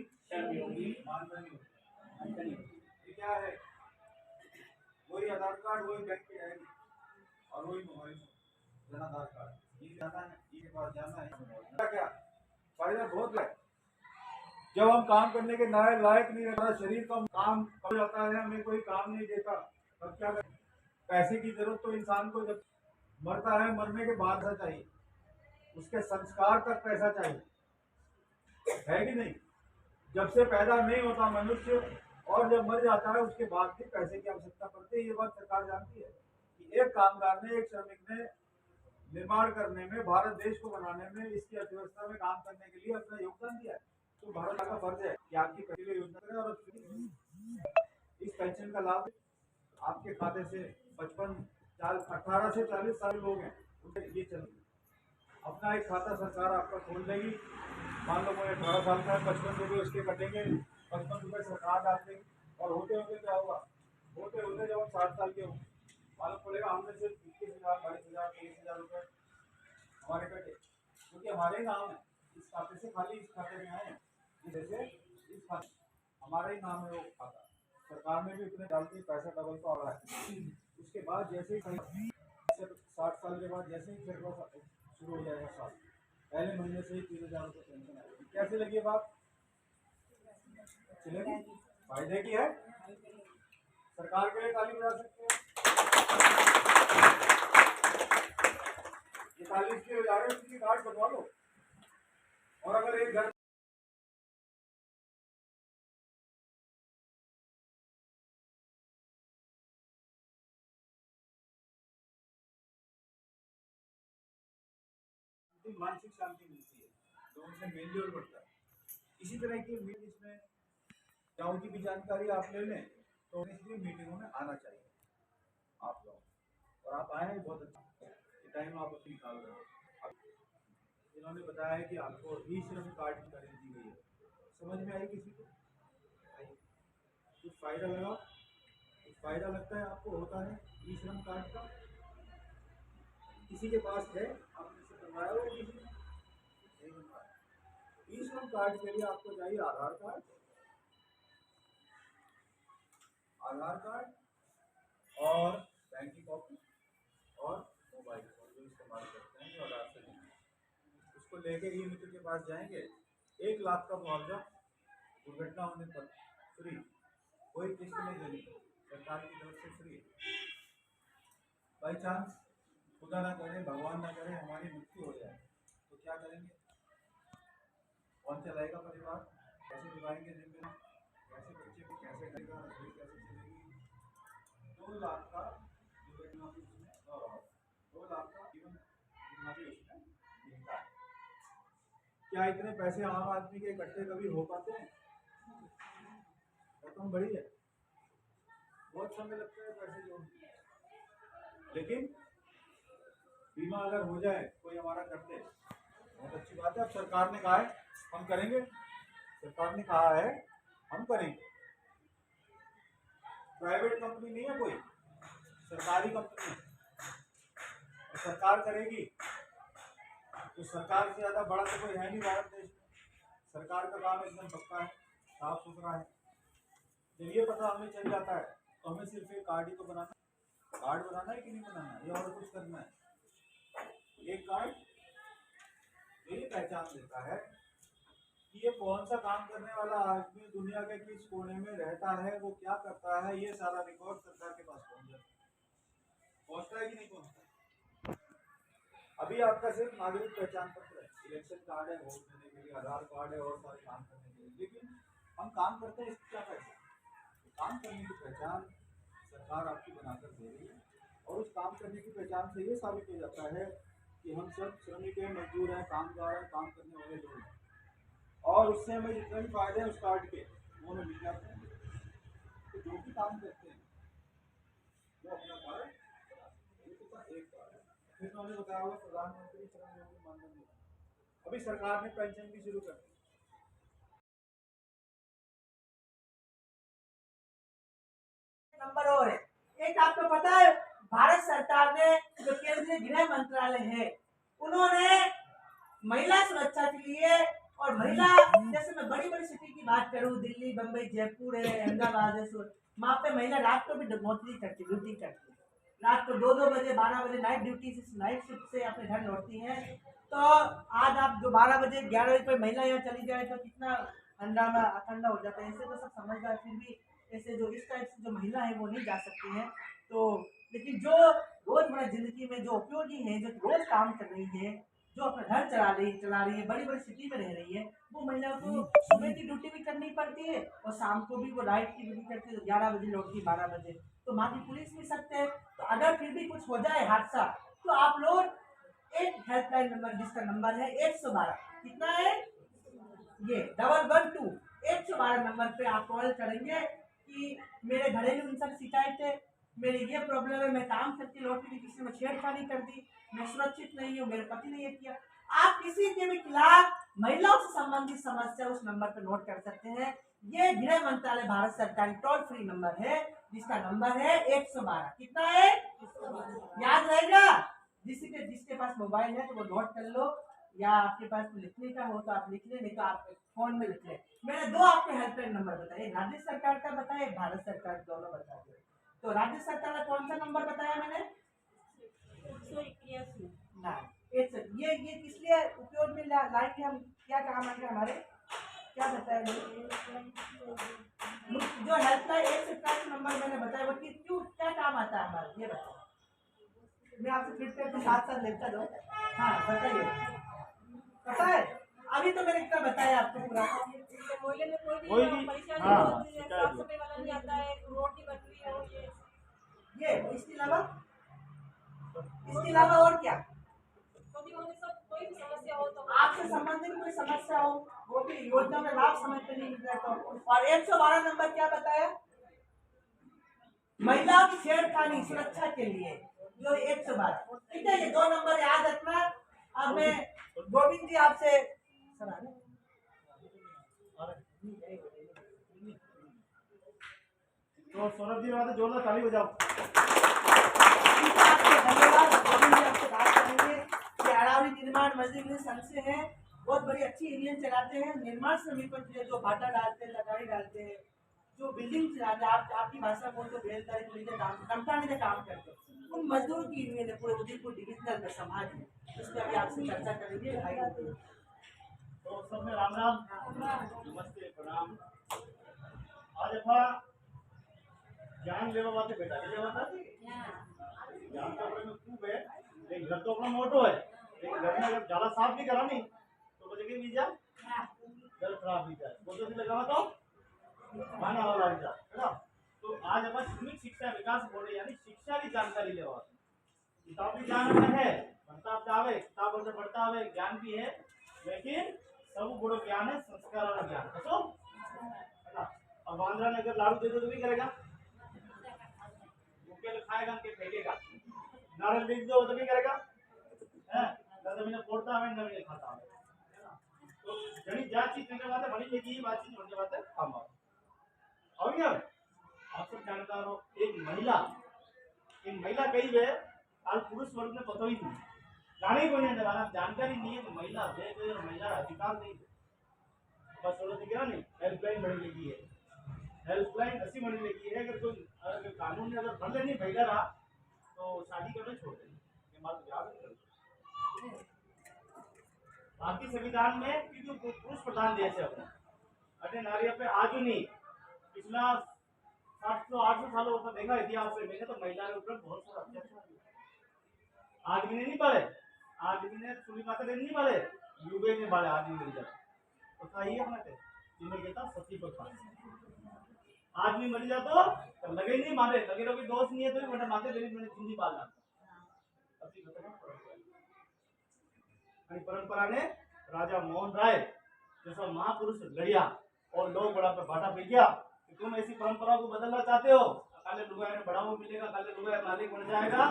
मानधन योजना। ये क्या है? वही आधार कार्ड, वही बैंक की डायरी और वही मोबाइल जन आधार कार्ड। ये जाना है, ये पास जाना है। क्या फायदा बहुत है। जब हम काम करने के लायक नहीं रहता, शरीर का काम कर जाता है, हमें कोई काम नहीं देता, तब क्या करें? पैसे की जरूरत तो इंसान को जब मरता है, मरने के बाद पैसा चाहिए, उसके संस्कार तक पैसा चाहिए, है कि नहीं? जब से पैदा नहीं होता मनुष्य और जब मर जाता है उसके बाद भी पैसे की आवश्यकता पड़ती है। ये बात सरकार जानती है कि एक कामगार ने, एक श्रमिक ने निर्माण करने में, भारत देश को बनाने में, इसकी अर्थव्यवस्था में काम करने के लिए अपना योगदान दिया है। तो भारत का फर्ज है कि आपकी पहली योजना करें और इस पेंशन का लाभ आपके खाते से 18 से 40 साल लोग हैं उनके ये चल अपना एक खाता सरकार आपका खोल देगी। मान लो कोई 18 साल का है, 55 रुपये उसके कटेंगे, 55 रुपये सरकार डाल देगी। और होते होते क्या होगा? होते होते जब हम 60 साल के होंगे, मालूम पड़ेगा हमने सिर्फ 21,000, 22,000, 23,000 रुपये हमारे कटे, क्योंकि हमारे नाम है इस खाते से, खाली इस खाते में आए हैं। जैसे इस खाते हमारा ही नाम है वो खाता, सरकार ने भी उतने डाल के पैसा डबल तो आ रहा है। उसके बाद जैसे ही 60 साल के बाद जैसे ही फिर शुरू हो जाएगा साल, पहले महीने से ही 3,000 रुपये पेंशन आएगी। कैसे लगी ये बात? चलेगी? फायदे की है। सरकार के लिए ताली बजा सकते हैं। ये ताली इसलिए बजा रहे हैं क्योंकि कार्ड बनवा लो। और अगर एक घर मानसिक शांति मिलती है, लोगों से मेल जोल बढ़ता है। इसी तरह की मीटिंग, इसमें गाँव की भी जानकारी आप ले लें तो इसलिए मीटिंगों में आना चाहिए आप लोग। और आप आए हैं, बहुत अच्छा टाइम आप अपनी निकाल रहे हो। इन्होंने बताया है कि आपको ई श्रम कार्ड की गारंटी दी गई है। समझ में आई किसी को? कुछ फायदा लगा? कुछ फायदा लगता है आपको? होता है ई श्रम कार्ड का? किसी के पास है? आपने से बनवाया हो? किसी ने नहीं बनवाया। ई श्रम कार्ड के लिए आपको चाहिए आधार कार्ड, और बैंक की कॉपी और मोबाइल फोन जो इस्तेमाल करते हैं, जो आधार से नहीं, उसको लेके ई मित्र के पास जाएंगे। 1 लाख का मुआवजा दुर्घटना होने पर फ्री, कोई किस्त नहीं देनी, सरकार की तरफ से फ्री। बाई चांस खुदा ना करे, भगवान ना करे, हमारी मृत्यु हो जाए तो क्या करेंगे? कौन चलाएगा परिवार? कैसे दिलाएंगे जिम्मेदार? कैसे बच्चे को कैसे करेगा? रसोई कैसे चलेगी? 2 लाख का दुर्घटना भी उसमें, 2 लाख का जीवन बीमा भी उसमें मिलता है। क्या इतने पैसे आम आदमी के इकट्ठे कभी हो पाते हैं? रकम बड़ी है, बहुत समय लगता है पैसे जोड़ने। लेकिन बीमा अगर हो जाए कोई हमारा कर दे बहुत अच्छी बात है। अब सरकार ने कहा है हम करेंगे, सरकार ने कहा है हम करेंगे। प्राइवेट कंपनी नहीं है कोई, सरकारी कंपनी है। और सरकार करेगी तो सरकार से ज़्यादा बड़ा तो कोई है नहीं भारत देश में। सरकार का काम एकदम पक्का है, साफ सुथरा है। जब ये पता हमें चल जाता है तो हमें सिर्फ एक कार्ड ही तो बनाना, कार्ड बनाना है कि नहीं बनाना है, या और कुछ करना है। एक कार्ड ये पहचान देता है कि ये कौन सा काम करने वाला आदमी दुनिया के किस कोने में रहता है, वो क्या करता है, ये सारा रिकॉर्ड सरकार के पास पहुंच जाता है। पहुंचता है कि नहीं पहुंचता? अभी आपका सिर्फ नागरिक पहचान पत्र है, इलेक्शन कार्ड है वोट देने के लिए, आधार कार्ड है और सारे काम करने के लिए। लेकिन हम काम करते हैं इसकी क्या पहचान? काम करने की पहचान सरकार आपकी बनाकर दे रही है, और उस काम करने की पहचान से ये साबित हो जाता है कि हम सब श्रमिक हैं, मजदूर हैं, कामगार हैं, काम करने वाले लोग हैं। और उससे हमें जितने भी फायदे हैं उस कार्ड के वो हमें मिल जाते हैं। तो जो भी काम करते हैं वो अपना कार्ड, एक कार्ड है। फिर उन्होंने बताया हुआ प्रधानमंत्री श्रम योगी मानधन योजना, अभी सरकार ने पेंशन भी शुरू कर दी। नंबर और है। एक आपको पता है भारत सरकार ने जो केंद्रीय गृह मंत्रालय है उन्होंने महिला सुरक्षा के लिए और महिला, जैसे मैं बड़ी बड़ी सिटी की बात करूं, दिल्ली, बम्बई, जयपुर है, अहमदाबाद है, वहाँ पे महिला रात को भी नौकरी करती, ड्यूटी करती है। रात को 2-2 बजे 12 बजे नाइट ड्यूटी से, नाइट शिफ्ट से अपने घर लौटती हैं। तो आज आप जो 12 बजे 11 बजे कोई महिला यहाँ चली जाए तो कितना हंगामा अखंडा हो जाता है। ऐसे तो सब समझदार, फिर भी ऐसे जो इस टाइप से जो महिला है वो नहीं जा सकती हैं। तो लेकिन जो रोजमर्रा जिंदगी में जो उपयोगी है, जो रोज काम कर रही है, जो अपना घर चला रही है, बड़ी बड़ी सिटी में रह रही है, वो महिलाओं को सुबह की ड्यूटी भी करनी पड़ती है और शाम को भी वो नाइट की ड्यूटी करती है। 11 बजे लौटती, 12 बजे तो माँ की पुलिस भी सकते हैं। तो अगर फिर भी कुछ हो जाए हादसा तो आप लोग एक हेल्पलाइन नंबर, जिसका नंबर है 112, कितना है ये 112 112 नंबर पे आप कॉल करेंगे कि मेरे घरेलू हिंसा की शिकायत है, मेरी ये प्रॉब्लम है, मैं काम करके लौटी, किसी ने छेड़खानी कर दी, मैं सुरक्षित नहीं हूँ, मेरे पति ने ये किया। आप किसी के भी खिलाफ महिलाओं से संबंधित समस्या उस नंबर पर नोट कर सकते हैं। ये गृह मंत्रालय भारत सरकार की टोल फ्री नंबर है, जिसका नंबर है 112। कितना है? याद रहेगा? जिसके पास मोबाइल है तो वो नोट कर लो, या आपके पास लिखने का हो तो आप लिख लें, नहीं तो आप फोन में लिख लें। मैंने 2 आपके हेल्पलाइन नंबर बताए, राज्य सरकार का बताया, भारत सरकार, दोनों बता दिए। तो राज्य सरकार का कौन सा नंबर बताया मैंने? ना, ये किस लिए उपयोग में लाएंगे हम, क्या काम आएगा हमारे, क्या बताया जो हेल्पलाइन 127 नंबर मैंने बताया वो क्यों, क्या काम आता है हमारा, ये बताओ। मैं आपसे फिर के साथ साथ लेता जाऊँ। हाँ बताइए, पता है? अभी तो मैंने इतना बताया आपको पूरा। मोहल्ले में कोई कोई भी भी, परेशानी हाँ, होती है, साफ सफाई वाला नहीं आता है, रोड नहीं बन रही है, ये इसके अलावा और क्या? कभी होने सब कोई भी समस्या हो तो आपसे संबंधित कोई समस्या हो, वो भी योजना में लाभ समय पे नहीं मिल रहा तो। और 112 नंबर क्या बताया? महिलाओं की छेड़खानी सुरक्षा के लिए जो 112। ठीक है, ये 2 नंबर याद रखना। अब मैं गोविंद जी आपसे तो सौरभ जी बात जोरदार ताली बजाओ। धन्यवाद। गोविंद जी आपसे बात करेंगे कि अरावली निर्माण मजदूर संघ से हैं, बहुत बड़ी अच्छी यूनियन चलाते हैं। निर्माण श्रमिकों के लिए जो भाटा डालते हैं, लकड़ी डालते हैं, जो बिल्डिंग चलाते हैं, आपकी भाषा बोल तो बेलदारी के काम, कंपनी में काम करते हैं, उन मजदूर की यूनियन है पूरे उदयपुर डिविजनल में समाज में, इस पर अभी आपसे चर्चा करेंगे भाई। तो सब में राम राम, नमस्ते, प्रणाम। आज अपना ज्ञान लेवा बातें बेटा लेवा था, ज्ञान तो अपने में खूब है, लेकिन घर तो अपना मोटो है, लेकिन घर में अगर ज्यादा साफ नहीं करा नहीं तो बचेगी भी जा, घर खराब भी जाए, फोटो से लगा तो माना वाला भी जाए, है ना। तो आज अपना श्रमिक शिक्षा विकास बोर्ड यानी शिक्षा की जानकारी लेवा, किताब भी ज्ञान है, पढ़ता जावे, किताब से पढ़ता आवे, ज्ञान भी है, लेकिन सब बड़ो ज्ञान है संस्कार वाला ज्ञान, तो है ना। अब बांद्रा ने अगर लाड़ू दे दो तो भी करेगा, भूखे खाएगा कि फेंकेगा, नारियल बीज दो तो भी करेगा हैं ना तो मैंने फोड़ता है ना मैंने खाता है ना। तो जड़ी जा चीज करने वाले बड़ी लेगी ये बात चीज होने वाले हम और क्या आप सब जानकार हो एक महिला कई वे आज पुरुष वर्ग में पता ही नहीं जाने को नहीं वाला जानकारी नहीं है कि महिला है कोई और महिला अधिकार नहीं बस बोलो दिख रहा नहीं हेल्पलाइन बड़ी लगी है हेल्पलाइन ऐसी बड़ी लगी है अगर कोई अगर कानून ने अगर बंद नहीं भैया रहा तो शादी करना छोड़ देंगे ये बात याद रखना भारतीय संविधान में क्योंकि पुरुष प्रधान देश है अपना अरे नारियों पे आज ही नहीं पिछला 700-800 सालों का देखा इतिहास में मैंने तो महिला के ऊपर बहुत सारा अत्याचार किया आदमी ने नहीं पढ़े आदमी ने सुनी माता ने नहीं पढ़े युगे में पढ़े आदमी मिल जाए तो सही है अपना जिन्हें कहता सती पर फांसी आदमी मर जाता तो लगे नहीं मारे लगे रहो कि दोष नहीं है तो मैंने माते देवी मैंने जिंदगी पालना सती खत्म परंपरा ने राजा मोहन राय जैसा महापुरुष लड़िया और लोग बड़ा पर बाटा पी गया कि तुम ऐसी परंपरा को बदलना चाहते हो काले लुगाई में बढ़ावा मिलेगा काले लुगाई मालिक बन जाएगा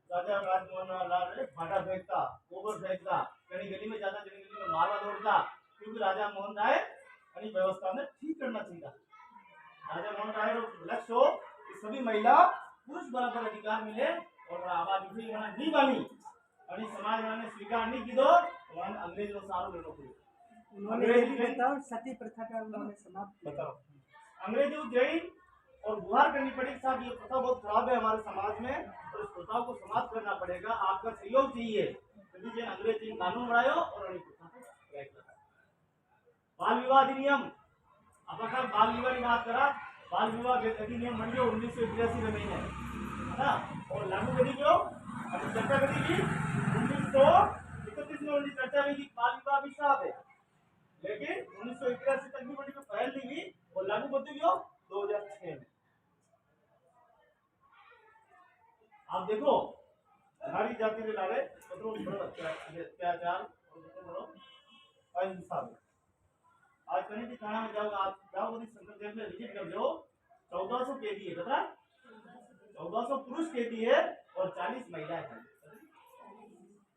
राजा राजमोहन लाल ने बाटा फेंकता गोबर फेंकता कहीं गली में जाता कहीं गली में मारवा दौड़ता क्योंकि राजा मोहन राय अपनी व्यवस्था में ठीक करना चाहिए राजा मोहन राय का लक्ष्य हो कि सभी महिला पुरुष बराबर अधिकार मिले और आवाज उठी नहीं बनी और समाज ने स्वीकार नहीं की दो तो अंग्रेजों सारों लेनो पड़ी उन्होंने सती प्रथा का उन्होंने समाप्त बताओ अंग्रेजों जैन और गुहार करनी पड़ेगी साहब ये प्रथा बहुत खराब है हमारे समाज में और इस प्रथा को समाप्त करना पड़ेगा आपका सहयोग चाहिए यदि जैन अंग्रेज जी कानून बनायो और प्रथा को ब्रेक लगाओ बाल विवाह अधिनियम अपना बाल विवाह की बात करा बाल विवाह अधिनियम बन गया 1982 में है ना और लागू करी क्यों अभी चर्चा करी थी 1931 में उनकी चर्चा हुई कि बाल विवाह भी श्राप है लेकिन 1981 तक भी बड़ी को पहल दी हुई और लागू होती भी हो 2006 में आप देखो नारी जाति के लारे तो अत्याचार और अहिंसा में आज कहीं भी थाना में जाओगे आप जाओगे संकट जेल में विजिट कर लो 1400 कैदी है पता 1400 पुरुष कैदी है और 40 महिलाएं हैं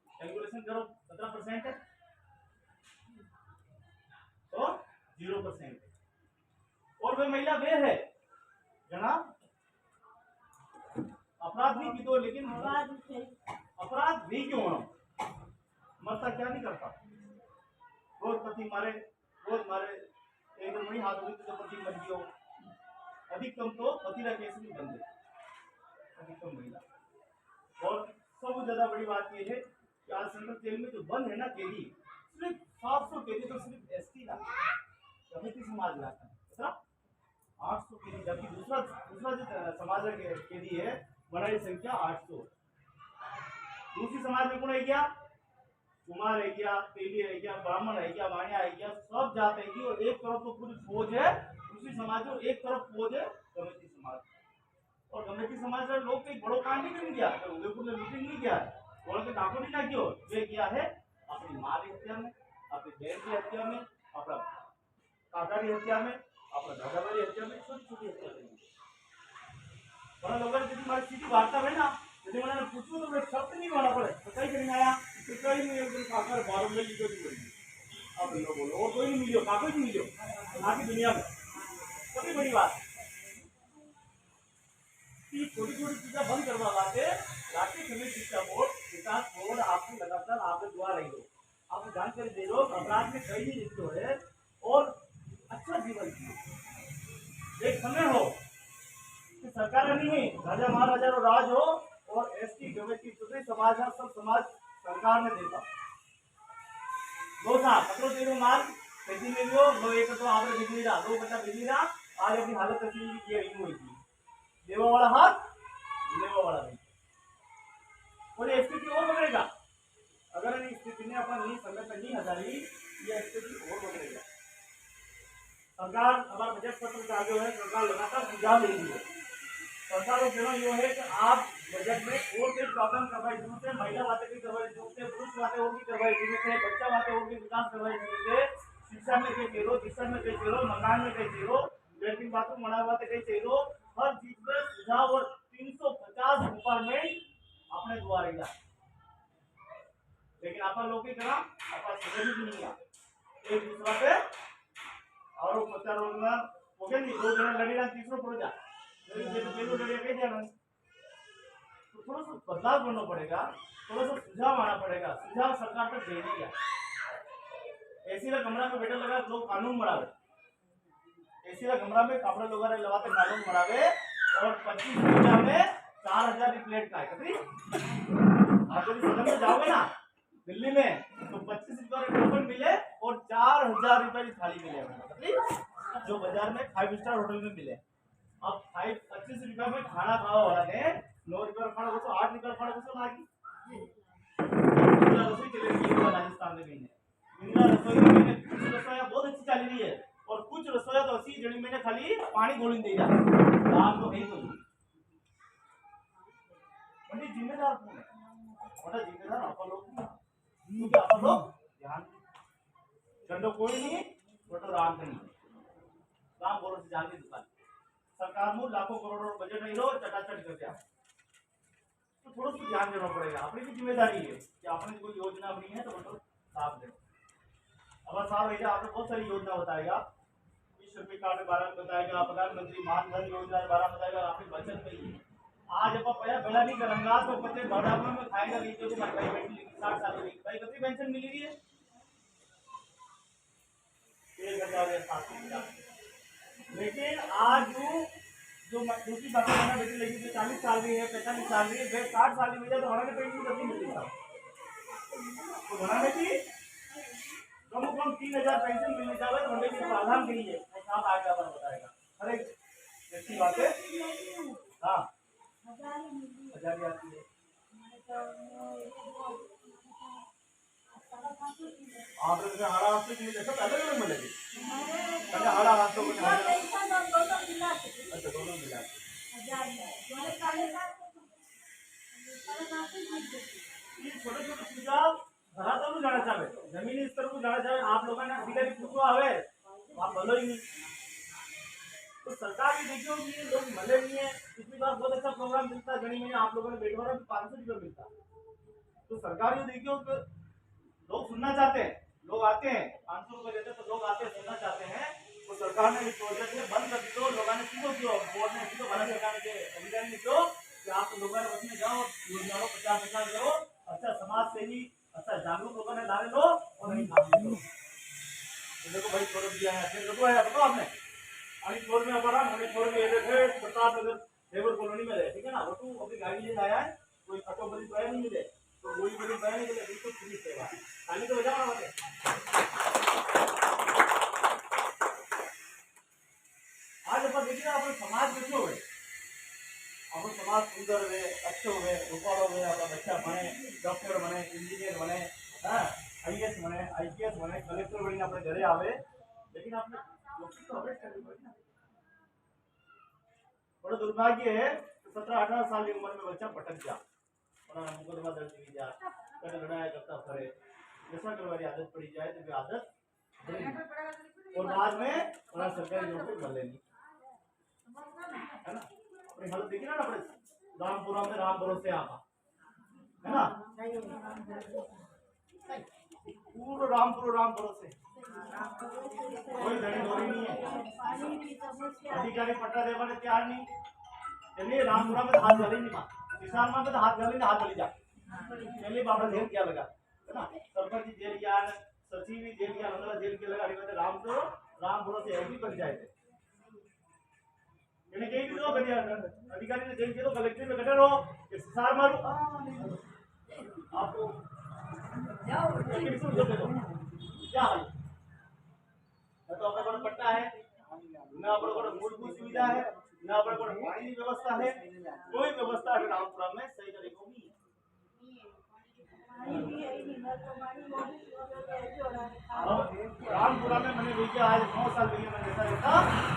कैलकुलेशन करो 17% है तो 0% और वे महिला वे है जनाब अपराध भी की दो लेकिन अपराध भी क्यों हो मरता क्या नहीं करता रोज पति मारे रोज मारे एक दो महीने हाथ तो पति मर गयो अधिकतम तो पति का केस भी बंद है अधिकतम महिला और सबसे ज्यादा बड़ी बात यह है कि आज सेंट्रल जेल में जो बंद है ना कैदी सिर्फ 700 कैदी तो सिर्फ एसटी का समिति समाज लाता है 800 कैदी जबकि दूसरा जो समाज का कैदी है बड़ी संख्या 800 दूसरी समाज में कौन है क्या कुमार है क्या तेली है क्या ब्राह्मण है क्या वाणिया है क्या सब जात है कि और एक तरफ तो पूरी फौज है दूसरी समाज में एक तरफ फौज है गमेती समाज और गमेती समाज का लोग कई बड़ो कांड नहीं कर दिया उदयपुर में लूटिंग नहीं किया और के डाको नहीं ना क्यों वे किया है अपनी माँ की हत्या में अपनी बहन की हत्या में अपना काका की हत्या में अपना दादा भाई हत्या में छोटी छोटी हत्या करी बड़ा लोगों ने हमारी सीधी वार्ता है ना यदि मैंने पूछूं तो मैं शब्द नहीं बोला पड़े तो कहीं करने आया तो कहीं नहीं एक दिन काकर 12 में लीटर नहीं बनी अब लोग बोलो और कोई नहीं मिलियो काको नहीं मिलियो आगे दुनिया में सबसे बड़ी बात कि छोटी छोटी चीजें बंद करवा पाते राष्ट्रीय खनिज शिक्षा बोर्ड विकास बोर्ड आपकी लगातार आपके दुआ रही हो आपको जानकारी दे दो अपराध में कई नहीं लिखते हुए और अच्छा जीवन जिए एक समय हो कि सरकार नहीं राजा महाराजा रो राज हो और एसटी कमेटी सभी समाज सब समाज सरकार ने देता दो था पत्रों दे दो माल खेती में लियो लो एक तो आपने बिजली रहा 2 घंटा बिजली रहा आज अपनी हालत ऐसी की ये हुई थी देवा वाला हाथ लेवा वाला नहीं कोई स्थिति और बदलेगा अगर इन स्थिति में अपन नहीं संगठन नहीं हजारी ये स्थिति और बदलेगा सरकार हमारा बजट पत्र का जो है सरकार लगातार सुझाव दे रही है सरकार को कहना ये है कि आप बजट में और कोई प्रॉब्लम करवाई जरूरत है महिला बातें की करवाई जरूरत है पुरुष बातें होगी करवाई जरूरत है बच्चा बातें होगी विकास करवाई जरूरत है शिक्षा में कई चेरो दिशा में कई चेरो मकान में कई चेरो लेटरिन बाथरूम बना बातें कई चेरो हर चीज में सुझाव और 350 अपार्टमेंट आपा लोग की करा आपा समझ भी नहीं आ एक दूसरा पे और पचार होगा हो गया नहीं 2 जने लड़ी रहा तीसरा पड़ जा ये तो पहले लड़ी कहीं जाना तो थोड़ा सा बदलाव करना पड़ेगा थोड़ा सा सुझाव आना पड़ेगा सुझाव सरकार तक देनी है एसी का कमरा में बैठे लगा लोग कानून बढ़ावे एसी का कमरा में कपड़े लोग लगाते कानून बढ़ावे और 25 रुपया में 4000 की प्लेट का है कभी आप कभी सदन में जाओगे ना दिल्ली में तो 25 रुपया का टोकन मिले और 4000 रुपए की थाली मिले कभी जो बाजार में 5 स्टार होटल में मिले अब 25 रुपया में खाना खाओ वाला ने 9 रुपया खाना को 8 रुपया खाना को लागी रसोई चलेगी राजस्थान में महीने रसोई में कुछ रसोइयां बहुत अच्छी चल रही है और कुछ रसोइयां तो ऐसी जड़ी मैंने खाली पानी गोली दे जा दाम तो नहीं कोई पंडित जिम्मेदार कौन है बड़ा जिम्मेदार आप लोग क्योंकि आप लोग ध्यान चंडो कोई नहीं बटो राम नहीं राम बोलो से जान की दुकान सरकार में लाखों करोड़ों बजट नहीं लो चटाचट कर दिया तो थोड़ा सा ध्यान देना पड़ेगा अपनी भी जिम्मेदारी है कि आपने कोई योजना बनी है तो मतलब साफ दे अब साहब भैया आपने बहुत सारी योजना बताएगा श्रमिक कार्ड के बारे में बताएगा प्रधानमंत्री मानधन योजना के बारे में बताएगा आपने बचत में ही आज अपन पहला नहीं करूंगा तो बच्चे बढ़ावा में खाएगा लीजिए को भाई बेटी 60 साल की भाई कितनी पेंशन मिली रही है 1000 लेकिन आज जो दूसरी बात है बेटी लगी जो 40 साल की है 45 साल की है 60 साल की मिले तो हमारे पेंशन कितनी मिलती है तो बनाने की कम से कम 3000 पेंशन मिलने चाहिए तो हमें प्रावधान के लिए काम आएगा अपन बताएगा हर एक व्यक्ति बात है हाँ 1000 आती है आप लोग हरा हफ्ते के लिए देखो अलग अलग मिलेगी हरा हफ्ते को अच्छा दोनों मिला छोटे छोटे सुझाव धरातल को जाना चाहे जमीनी स्तर को जाना चाहे आप लोगों ने अधिकारी पूछो आवे आप बोलो ही नहीं तो सरकार भी देखियो कि लोग मले नहीं है पिछली बार बहुत अच्छा प्रोग्राम मिलता है गणी में आप लोगों ने बैठवारा भी 500 रुपये मिलता तो सरकार ये देखियो कि लोग सुनना चाहते हैं लोग आते हैं 500 रुपये देते तो लोग आते हैं सुनना चाहते हैं तो सरकार ने इस प्रोजेक्ट में बंद कर दिया लोगों ने क्यों किया बोर्ड ने क्यों भारत सरकार के अधिकारी ने क्यों कि आप लोगों ने उसमें जाओ योजना 50 करो अच्छा समाज सेवी अच्छा जागरूक लोगों ने डाले लो और नहीं काम लो तो देखो भाई छोड़ दिया है फिर देखो है बताओ आपने अभी छोड़ में अपना हमने छोड़ में ये थे प्रताप नगर लेबर कॉलोनी में रहे ठीक है ना वो तो अपनी गाड़ी लेकर आया है कोई खटो बड़ी तो नहीं मिले तो वही बड़ी बयान नहीं मिले बिल्कुल फ्री सेवा खाली तो बजा होते आज अपन देखिए अपने समाज में क्यों हुए अपन समाज सुंदर हुए अच्छे हुए रूपाल हुए अपना बच्चा बने डॉक्टर बने इंजीनियर बने आईएएस बने आईपीएस बने कलेक्टर बने अपने घरे आवे लेकिन आपने बड़ा दुर्भाग्य है 17-18 साल की उम्र में बच्चा भटक जा और मुकदमा दर्ज की जा कर लड़ाया करता फरे जैसा करवारी आदत पड़ी जाए तो आदत और बाद में बड़ा सरकारी नौकरी मिल लेनी है ना अपनी हालत देखी ना अपने रामपुरा में राम भरोसे आपा है ना पूरा रामपुर राम भरोसे कोई धनी धोरी नहीं है अधिकारी पट्टा देवा ने तैयार नहीं चलिए रामपुरा में हाथ डाली नहीं मां किसान में तो हाथ डाली ना हाथ डाली जा चलिए बाबा जेल क्या लगा है ना सरपंच जी जेल गया सचिव भी जेल गया मंगला जेल के लगा अरे राम तो राम भरोसे एमपी पंचायत है मैंने कहीं भी तो बढ़िया अधिकारी ने जेल के तो कलेक्टर में कटर हो कि सार मारो आपको क्या हाल तो अपने को पट्टा है ना अपने को मूलभूत सुविधा है ना अपने को पानी की व्यवस्था है कोई व्यवस्था है रामपुरा में सही तरीकों की रामपुरा में मैंने देखा आज 9 साल पहले मैंने देखा था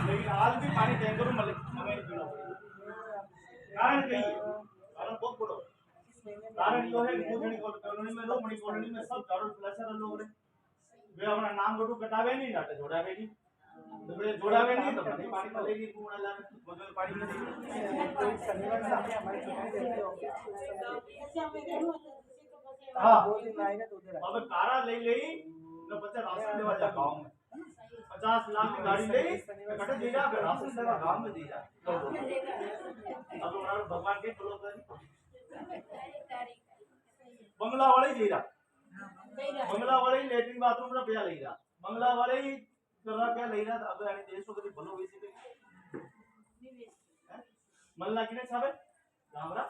लेकिन आज भी पानी टैंकर में हमें पीना पड़ेगा कारण कही कारण बहुत बड़ो कारण यो है मुझे कॉलोनी में लोग मणि कॉलोनी में सब चारों फ्लैशर लोग रहे वे अपना नाम गोटू कटावे नहीं नाटे जोड़ावे नहीं तो वे जोड़ावे नहीं तो पानी पानी मिलेगी कुआं ला बगल पानी में हाँ दो दिन लाएगा तो उधर अब कारा ले ले तो बच्चा राशन देवा जा गांव में 50 लाख की गाड़ी ले तो कटे दे जा राशन देवा गांव में दे जा अब हमारा भगवान के बोलो तो बंगला वाले जी रहा बंगला वाले लेटरिन बाथरूम रा पे ले जा बंगला वाले करा क्या ले जा अब यानी देश को कभी भलो होई से मल्ला किने छावे गामरा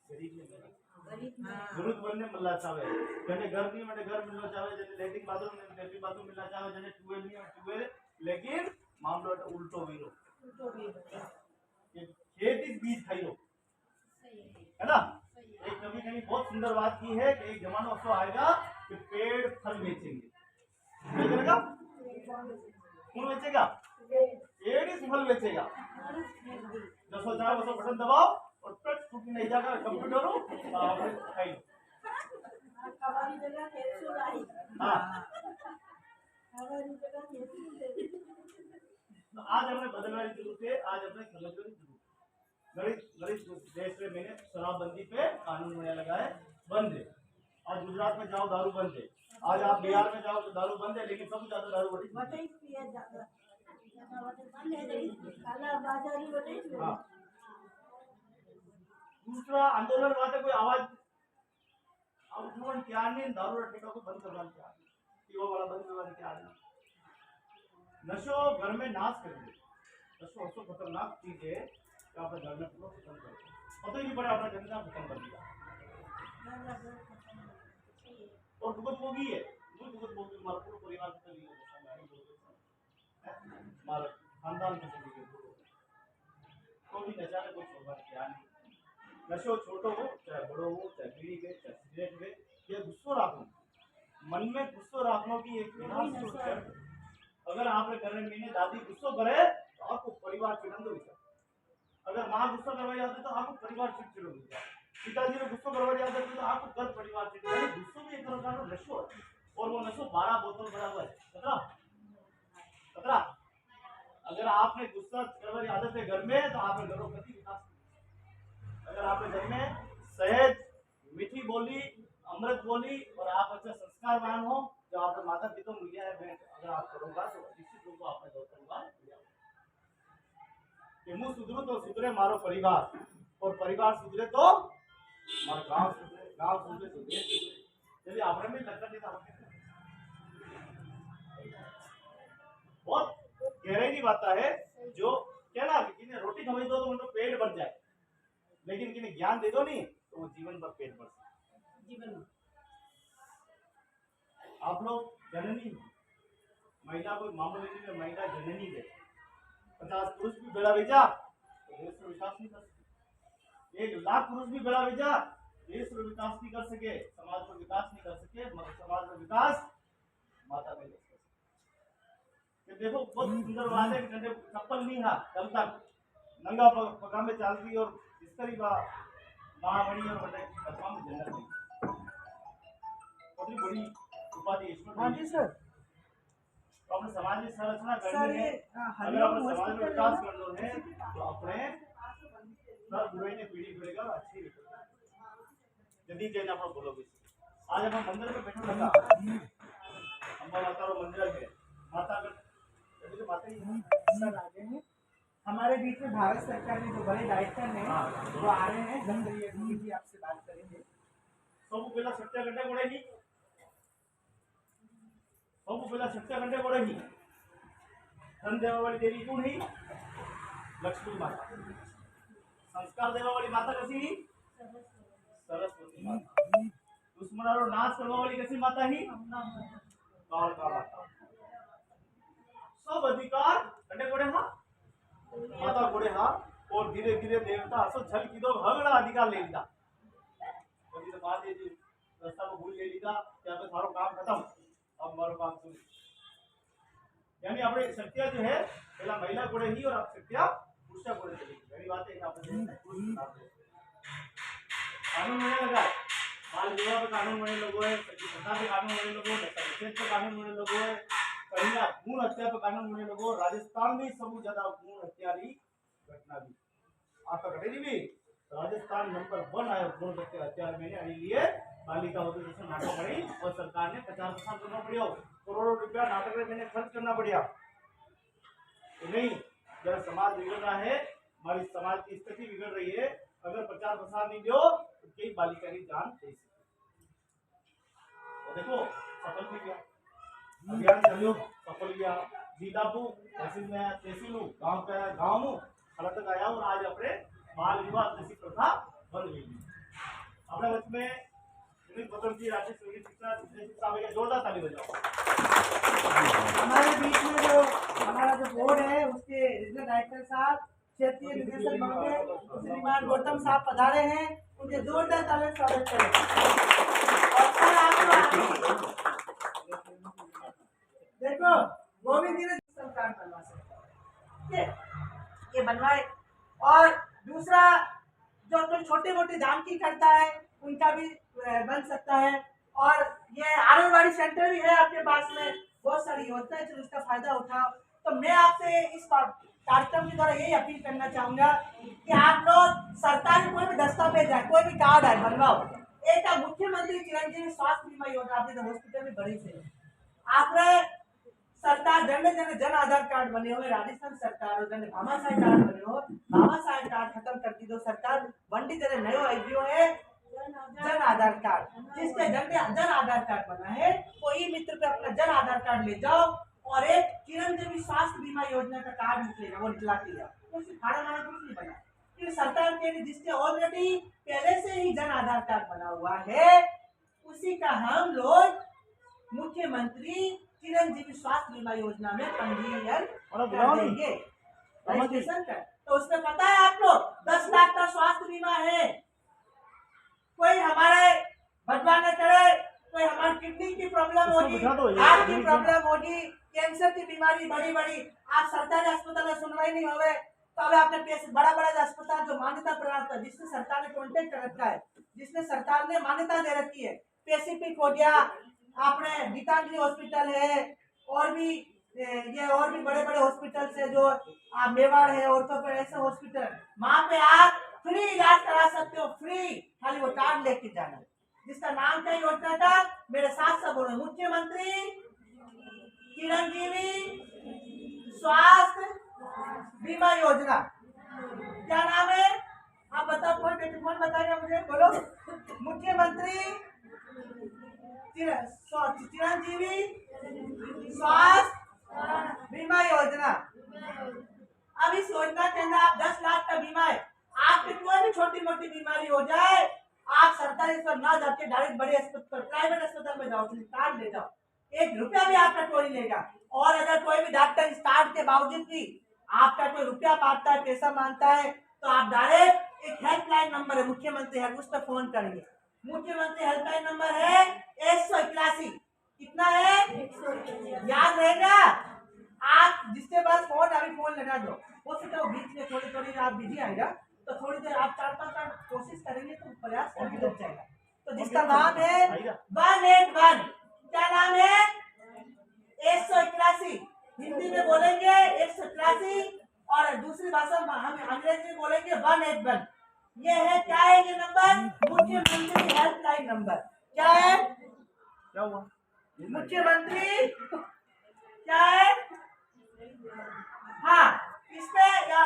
गरीब ने जरूरत बनने मल्ला छावे जने घर नहीं मने घर मिलना चाहे जने लेटरिन बाथरूम मिलना चाहे जने ट्यूबवेल नहीं ट्यूबवेल लेकिन मामलो उल्टो वीरो खेती बीज खाइयो है ना एक कभी कहीं बहुत सुंदर बात की है कि एक जमाना उसको आएगा कि पेड़ फल बेचेंगे क्या करेगा कौन बेचेगा पेड़ ही फल बेचेगा 10,000 बसो बटन दबाओ और टच टूट नहीं जाएगा कंप्यूटर हो आपने खाई लो हमारी जगह कैप्सूल आई हाँ हमारी जगह कैप्सूल दे दी। तो आज हमें बदलने की जरूरत है आज हमें समझने की जरूरत है गरीब देश में मैंने शराबबंदी पे कानून बनाया लगा है बंद है आज गुजरात में जाओ दारू बंद है आज आप बिहार में जाओ तो दारू बंद है लेकिन सबसे ज्यादा दारू बड़ी वटाई पिया जाता बंद है काला बाजारी वटाई हाँ दूसरा आंदोलन वाले कोई आवाज अब जीवन क्या नहीं दारू रखने का कोई बंद करवा क्या वो वाला बंद करवा क्या नशो घर में नाश कर दे नशो सबसे खतरनाक चीज है कि आपने घर में पूरा खत्म कर दिया पता ही नहीं पड़ा आपने गंदा खत्म कर दिया और भुगत भोगी है वो भुगत भोगी हमारा पूरा परिवार के लिए हमारा खानदान के लिए कोई भी नशा में कोई छोड़वा क्या नहीं नशो छोटो हो चाहे बड़ो हो चाहे बीड़ी के चाहे सिगरेट के ये गुस्सो रखो मन में गुस्सो रखने की एक विनाश सोच है अगर आपने घर में मैंने दादी गुस्सो करे तो आपको परिवार चिड़ंद हो जाए अगर माँ गुस्सा करवाई जाती तो आपको परिवार चिड़चिड़ हो जाए पिताजी ने गुस्सो करवाई जाती तो आपको घर परिवार चिड़चिड़ गुस्सो भी एक तरह का नशो है और वो नशो 12 बोतल बराबर है 17 अगर आपने गुस्सा करवाई आदत है घर में तो आपने घरों प्रति विकास अगर आपके घर में सहज मीठी बोली अमृत बोली और आप अच्छा संस्कारवान हो जो आपने माता पिता मिला है अगर आप करोगा तो निश्चित रूप से आपने घर परिवार कि मुँह सुधरू तो सुधरे मारो परिवार और परिवार सुधरे तो हमारा गांव सुधरे तो देश सुधरे यदि आपने भी लक्ष्य नहीं था बहुत गहराई की बात है जो क्या ना किन्हें रोटी खवाई दो तो उनको पेट भर जाए लेकिन किन्हें ज्ञान दे दो नहीं तो वो जीवन भर पेट भर सकते जीवन आप लोग जननी महिला को मामले में महिला जननी है 50 पुरुष भी बेड़ा भेजा तो देश पर विकास नहीं कर सके 1 लाख पुरुष भी बेड़ा भेजा देश पर विकास नहीं कर सके समाज पर विकास नहीं कर सके मगर समाज में विकास माता में ये देखो बहुत सुंदर बात है कि चप्पल नहीं था कल तक नंगा पकामे चलती और इस तरीका महामणि और बड़े तमाम जन्नत नहीं बहुत बड़ी उपाधि इसमें हाँ जी सर तो अपने समाज की संरचना सर करनी ये है अगर हरिओम अपने समाज में हॉस्पिटल विकास करना है तो अपने सब बुराई ने पीढ़ी पड़ेगा अच्छी यदि जैन आप बोलोगे आज हम मंदिर में बैठे लगा अम्बा माता और मंदिर है माता का यदि तो माता ही सर आगे हैं हमारे बीच में भारत सरकार के जो बड़े डायरेक्टर हैं वो आ रहे हैं जल्द ही भी आपसे बात करेंगे सब पहला सत्या घंटे पड़ेगी सब पहला सत्या घंटे पड़ेगी धन देवा वाली देवी कौन है लक्ष्मी माता संस्कार देवा वाली माता कैसी ही सरस्वती माता दुश्मनों नाश करवा वाली कैसी माता ही कालका माता सब अधिकार घंटे कोड़े हाँ माता कोड़े हाँ और धीरे धीरे देवता असो छल की दो हगड़ा अधिकार ले लिया कभी तो बात ये रास्ता को भूल ले लिया क्या तो सारो काम खत्म अब मारो काम शुरू यानी अपने शक्तियां जो है पहला महिला कोड़े ही और अब शक्तियां पुरुष कोड़े चलेगी पहली बात है कानून होने लगा बाल विवाह पे कानून होने लगे है सती पे कानून होने लगे निषेध पे कानून होने लगे है कहीं भ्रूण हत्या पे कानून होने लगे राजस्थान में सबसे ज्यादा भ्रूण हत्या की घटना भी आपका घटेगी भी राजस्थान नंबर 1 आया भ्रूण हत्या में लिए बालिका हो तो जैसे नाटक पड़ी और सरकार ने 50% करना पड़िया, करोड़ों रुपया नाटक में मैंने खर्च करना पड़िया तो नहीं। जब समाज बिगड़ रहा है, हमारी समाज की स्थिति बिगड़ रही है, अगर 50% नहीं दो तो कई बालिका की जान दे सकती। और देखो सफल भी गया अभियान सहयोग, सफल गया। जीतापू तहसील गाँव में खड़ा तक आया और आज अपने बाल विवाह जैसी प्रथा बंद हुई। अपने वक्त में जी राजेश शिक्षा जोरदार ताली बजाओ। हमारे बीच में जो हमारा जो बोर्ड है उसके रीजनल डायरेक्टर साहब, क्षेत्रीय निदेशक बॉम्बे श्रीमान गौतम साहब पधारे हैं, उनके जोरदार ताली से स्वागत करें। और सर आपको देखो गोविंद जी ने सरकार बनवा सकते हैं, ये बनवाए। और दूसरा जो कोई छोटे मोटे दाम की करता है उनका भी बन सकता है। और ये आंगनबाड़ी सेंटर भी है आपके पास में, बहुत सारी योजना है, उसका फायदा उठाओ। तो मैं आपसे इस कार्यक्रम के द्वारा यही अपील करना चाहूंगा कि आप लोग सरकारी कोई भी दस्तावेज है, कोई भी कार्ड है बनवाओ। एक मुख्यमंत्री चिरंजीवी स्वास्थ्य बीमा योजना आपके हॉस्पिटल में बड़ी से आपने सरकार जन आधार कार्ड बने हुए, राजस्थान सरकार जन भामाशाह कार्ड बने हो, भामाशाह कार्ड खत्म कर दी। तो सरकार वंडी जन नयो आईडियो है जन आधार कार्ड, जिसके जन आधार कार्ड बना है कोई मित्र पे अपना जन आधार कार्ड ले जाओ और एक चिरंजीवी स्वास्थ्य बीमा योजना का कार्ड निकलेगा, वो निकला के जाओ। उससे खाना वाना कुछ नहीं बना, क्योंकि सरकार के लिए जिसके ऑलरेडी पहले से ही जन आधार कार्ड बना हुआ है उसी का हम लोग मुख्यमंत्री चिरंजीवी स्वास्थ्य बीमा योजना में पंजीयन कर देंगे, रजिस्ट्रेशन कर। तो उसमें पता है आप लोग 10 लाख का स्वास्थ्य बीमा है। कोई हमारे भटवा न करे, कोई हमारी किडनी की प्रॉब्लम होगी, हार्ट की प्रॉब्लम होगी, कैंसर की बीमारी बड़ी बड़ी, आप सरकारी अस्पताल में सुनवाई नहीं होवे तो अब आपने बड़ा बड़ा अस्पताल जो मान्यता प्राप्त है, जिससे सरकार ने कॉन्टेक्ट कर रखा है, जिसने सरकार ने मान्यता दे रखी है, पैसिफिक हो गया, आपने गीतांजलि हॉस्पिटल है, और भी ये और भी बड़े बड़े हॉस्पिटल से जो आप मेवाड़ है, ऑर्थोपेड ऐसे हॉस्पिटल, वहां पे आप फ्री इलाज करा सकते हो, फ्री। खाली वो कार्ड लेके जाना, जिसका नाम क्या योजना था, मेरे साथ सब बोलो, मुख्यमंत्री चिरंजीवी स्वास्थ्य बीमा योजना। क्या नाम है आप बताओ, कौन बताएगा मुझे, बोलो। मुख्यमंत्री चिरंजीवी स्वास्थ्य बीमा योजना। अब इस योजना के अंदर आप 10 लाख का बीमा है, आपकी कोई भी छोटी मोटी बीमारी हो जाए आप सरकारी पर ना जाके डायरेक्ट बड़े अस्पताल प्राइवेट अस्पताल में जाओ, कार्ड ले जाओ, 1 रुपया भी आपका कोई लेगा। और अगर कोई भी डॉक्टर इस कार्ड के बावजूद भी आपका कोई रुपया मांगता है, पैसा मांगता है, तो आप डायरेक्ट एक हेल्पलाइन नंबर है मुख्यमंत्री है, उस पर फोन करेंगे। मुख्यमंत्री हेल्पलाइन नंबर है 181। कितना है, 181, याद रहेगा। आप जिसके पास फोन अभी फोन लगा दो, हो सकता है बीच में थोड़ी थोड़ी आप बिजी आएगा, तो थोड़ी देर आप 4-5 बार कोशिश करेंगे तो प्रयास करके लग जाएगा। तो जिसका नाम है 181, क्या नाम है, 181, हिंदी में बोलेंगे 181 और दूसरी भाषा में हम अंग्रेजी में बोलेंगे 181। ये है क्या है, ये नंबर मुख्यमंत्री हेल्पलाइन नंबर। क्या है, क्या हुआ, मुख्यमंत्री क्या है, हाँ। इसमें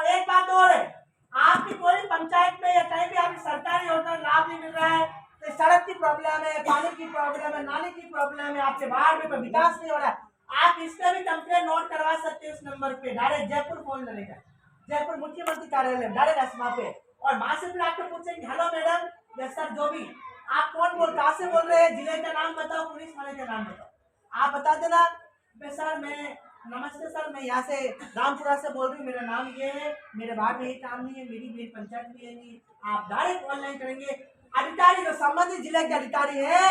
एक बात और है, आपकी कोई पंचायत में या कहीं भी आपकी सरकारी योजना लाभ नहीं मिल रहा है, तो सड़क की प्रॉब्लम है, पानी की प्रॉब्लम है, नाली की प्रॉब्लम है, आपके वार्ड में विकास नहीं हो रहा है, आप इसका भी कंप्लेंट नोट करवा सकते हैं। उस नंबर पे डायरेक्ट जयपुर फोन लगेगा, जयपुर मुख्यमंत्री कार्यालय डायरेक्ट असमा पे, और वहां से फिर आपको पूछेंगे हेलो मैडम या सर जो भी आप कौन कहाँ से बोल रहे हैं, जिले का नाम बताओ, पुलिस थाने का नाम बताओ, आप बता देना। सर मैं नमस्ते सर, मैं यहाँ से रामपुरा से बोल रही हूँ, मेरा नाम ये है, मेरे वार्ड में ये काम नहीं है, मेरी पंचायत भी है नहीं। आप डायरेक्ट ऑनलाइन करेंगे, अधिकारी जो संबंधित जिले के अधिकारी है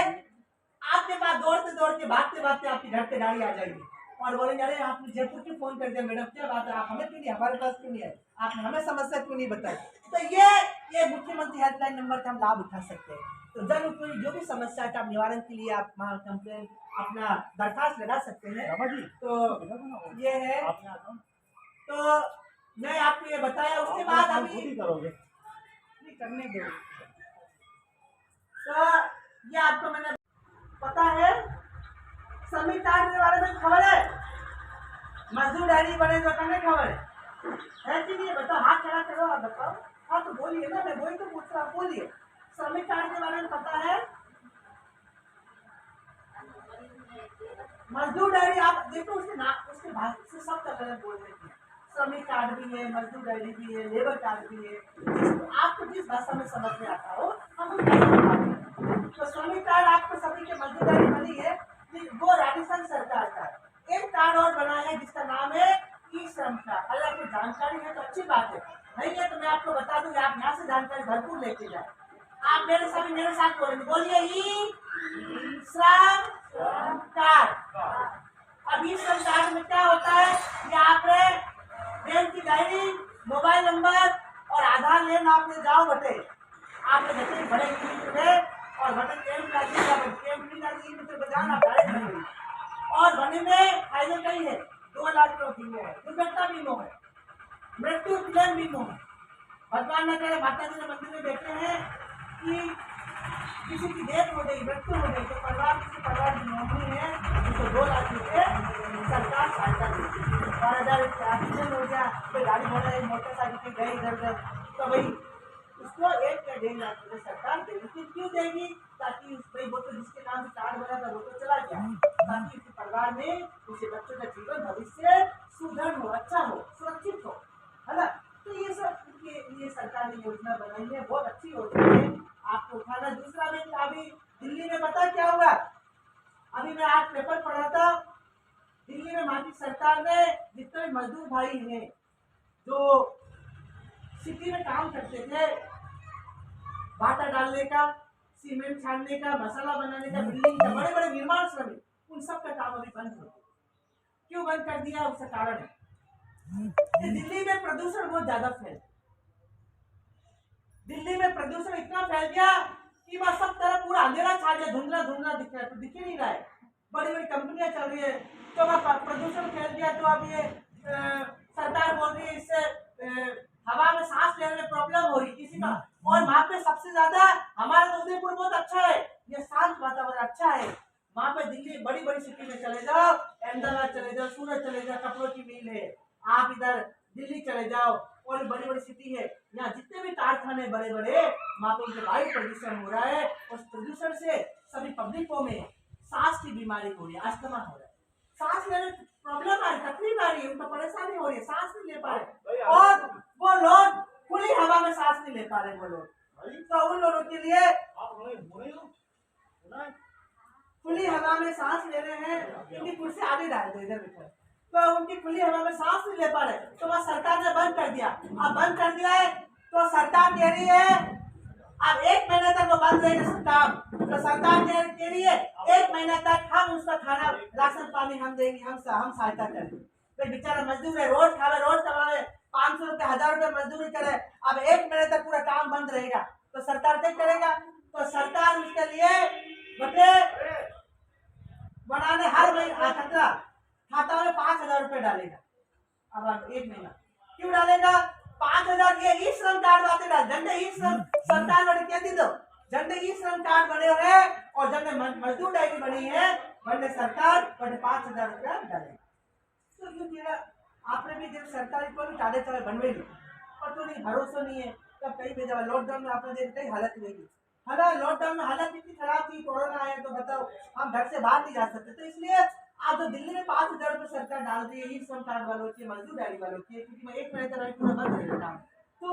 आपके पास दौड़ते भागते आपके घर पे गाड़ी आ जाएगी और बोलेंगे अरे आपने जयपुर क्यों फोन कर दिया मैडम, क्या बात है, आप हमें क्यों नहीं, हमारे पास क्यों नहीं है, आपने हमें समस्या क्यों नहीं बताई। तो ये मुख्यमंत्री हेल्पलाइन नंबर का हम लाभ उठा सकते हैं। तो जन उपयोगी जो भी समस्या का निवारण के लिए आप वहाँ कंप्लेन अपना दरखास्त लगा सकते हैं। तो ये है, तो मैं आपको ये बताया, उसके बाद अभी करोगे करने दो। तो ये आपको मैंने पता है। श्रमिक कार्ड के बारे में खबर है, मजदूर डायरी बने जो करने खबर है कि नहीं? बताओ, हाथ खड़ा करो और बताओ। हाँ तो बोलिए ना, मैं वही तो पूछ रहा हूँ, बोलिए। श्रमिक कार्ड के बारे में पता है? मजदूर डायरी आप देखो, उसके भाषा से सब अलग बोल रहे हैं। श्रमिक कार्ड भी है, मजदूर डायरी भी है, लेबर कार्ड भी है। आपको जिस भाषा में समझ में आता हो हम उस भाषा में बात करें। तो श्रमिक कार्ड आपको सभी के मजदूर डायरी बनी है, वो राजस्थान सरकार का है। एक कार्ड और बना है जिसका नाम है ई श्रम कार्ड। अगर आपको जानकारी है तो अच्छी बात है, नहीं है तो मैं आपको बता दूं, आप यहाँ से जानकारी भरपूर लेके जाए। आप मेरे साथ बोलिए ई श्रम कार्ड। अब ई श्रम कार्ड में क्या होता है? ये आपने बैंक की डायरी, मोबाइल नंबर और आधार लेन आपने जाओ बटे, आपने बटे बड़े और बटे कैम्प का बजाना और बने में फायदे कई है। 2 लाख का बीमा है, दुर्घटना बीमा है, मृत्यु क्लेम बीमा है। भगवान न करे माता जी ने मंदिर में बैठे हैं कि किसी की डेथ हो गई, मृत्यु हो गई, तो किसी परिवार की नौकरी है उसको 2 लाख रुपए सरकार सहायता देती है। 12,000 एक्सीडेंट हो गया, कोई गाड़ी घोड़ा मोटरसाइकिल पे गए इधर उधर, तो भाई उसको 1 या 1.5 लाख रुपए सरकार देगी। क्यों देगी? ताकि भाई वो तो जिसके नाम से कार्ड बना था वो तो चला गया, ताकि उसके परिवार में उसके बच्चों का जीवन भविष्य सुदृढ़ हो, अच्छा हो, सुरक्षित हो, है ना? तो ये सब ये सरकार ने योजना बनाई है, बहुत अच्छी योजना है, आपको उठाना। दूसरा में अभी दिल्ली में पता क्या हुआ? अभी मैं आज पेपर पढ़ा था, दिल्ली में महाराष्ट्र सरकार ने जितने मजदूर भाई हैं जो सिटी में काम करते थे, भाटा डालने का, सीमेंट छानने का, मसाला बनाने का, बिल्डिंग का, बड़े बड़े निर्माण श्रमिक, उन सब का काम अभी बंद हो गया। क्यों बंद कर दिया? उसका कारण है कि दिल्ली में प्रदूषण बहुत ज्यादा फैल, दिल्ली में प्रदूषण इतना फैल गया कि वह सब तरफ पूरा अंधेरा छा गया, धुंधला धुंधला दिख रहा है, तो दिख ही नहीं रहा है। बड़ी बड़ी कंपनियां चल रही है, तो वह प्रदूषण फैल गया, तो अब ये सरकार बोल रही है इससे हवा में सांस लेने में प्रॉब्लम हो रही किसी का। और वहाँ पे सबसे ज्यादा हमारा तो उदयपुर बहुत अच्छा है, ये शांत वातावरण अच्छा है। वहाँ पे दिल्ली बड़ी बड़ी सिटी में चले जाओ, अहमदाबाद चले जाओ, सूरत चले जाओ, कपड़ों की मिल है, आप इधर दिल्ली चले जाओ और बड़ी बड़ी सिटी है, यहाँ जितने भी कारखाने बड़े बड़े, वहाँ पे उनके वायु प्रदूषण हो रहा है। उस प्रदूषण से सभी पब्लिकों में सांस की बीमारी हो रही है, अस्थमा हो रहा है, सांस लेने प्रॉब्लम आ रही, तकलीफ आ रही है, उनको परेशानी हो रही है, सांस नहीं ले पा रहे, और वो लोग खुली हवा में सांस नहीं ले पा रहे वो लोग। तो उन लोगों के लिए खुली हवा में सांस ले रहे हैं, इनकी कुर्सी आगे डाल दो इधर बैठे, तो उनकी खुली हवा में सांस नहीं ले पा रहे, तो वह सरकार ने बंद कर दिया। अब बंद कर दिया है तो सरकार कह रही है अब 1 महीने तक वो बंद रहेगा काम, तो सरकार कह रही है 1 महीने तक हम उसका खाना राशन पानी हम देंगे, हम सहायता करेंगे। तो बेचारा मजदूर है, रोज खावे रोज कमावे, 500 रुपये 1000 रुपये मजदूरी करे, अब 1 महीने तक पूरा काम बंद रहेगा तो सरकार क्या करेगा? तो सरकार उसके लिए बटे बनाने हर महीने खाता में 5,000 रुपये डालेगा। अब 1 महीना क्यों डालेगा? 5,000 ये ई श्रम कार्ड बातें डाल, झंडे ई श्रम सरकार बने क्या दी दो, झंडे ई श्रम कार्ड बने हुए और झंडे मजदूर डायरी बनी है, बने सरकार बने 5,000 रुपया डालेगा। तो क्यों किया? आपने भी जब सरकारी को भी कागज चले बनवे ली, पर तो नहीं भरोसा नहीं है, तब कहीं भेजा। लॉकडाउन में आपने देख कई हालत नहीं की, है ना? लॉकडाउन में हालत इतनी खराब थी, कोरोना आया तो बताओ हम घर से बाहर नहीं जा सकते, तो इसलिए आप जो दिल्ली में 5,000 रुपये सरकार डाल रही है ई श्रम कार्ड वालों की, मजदूर डायरी वालों की, क्योंकि मैं 1 महीने तक पूरा बंद रहेगा। तो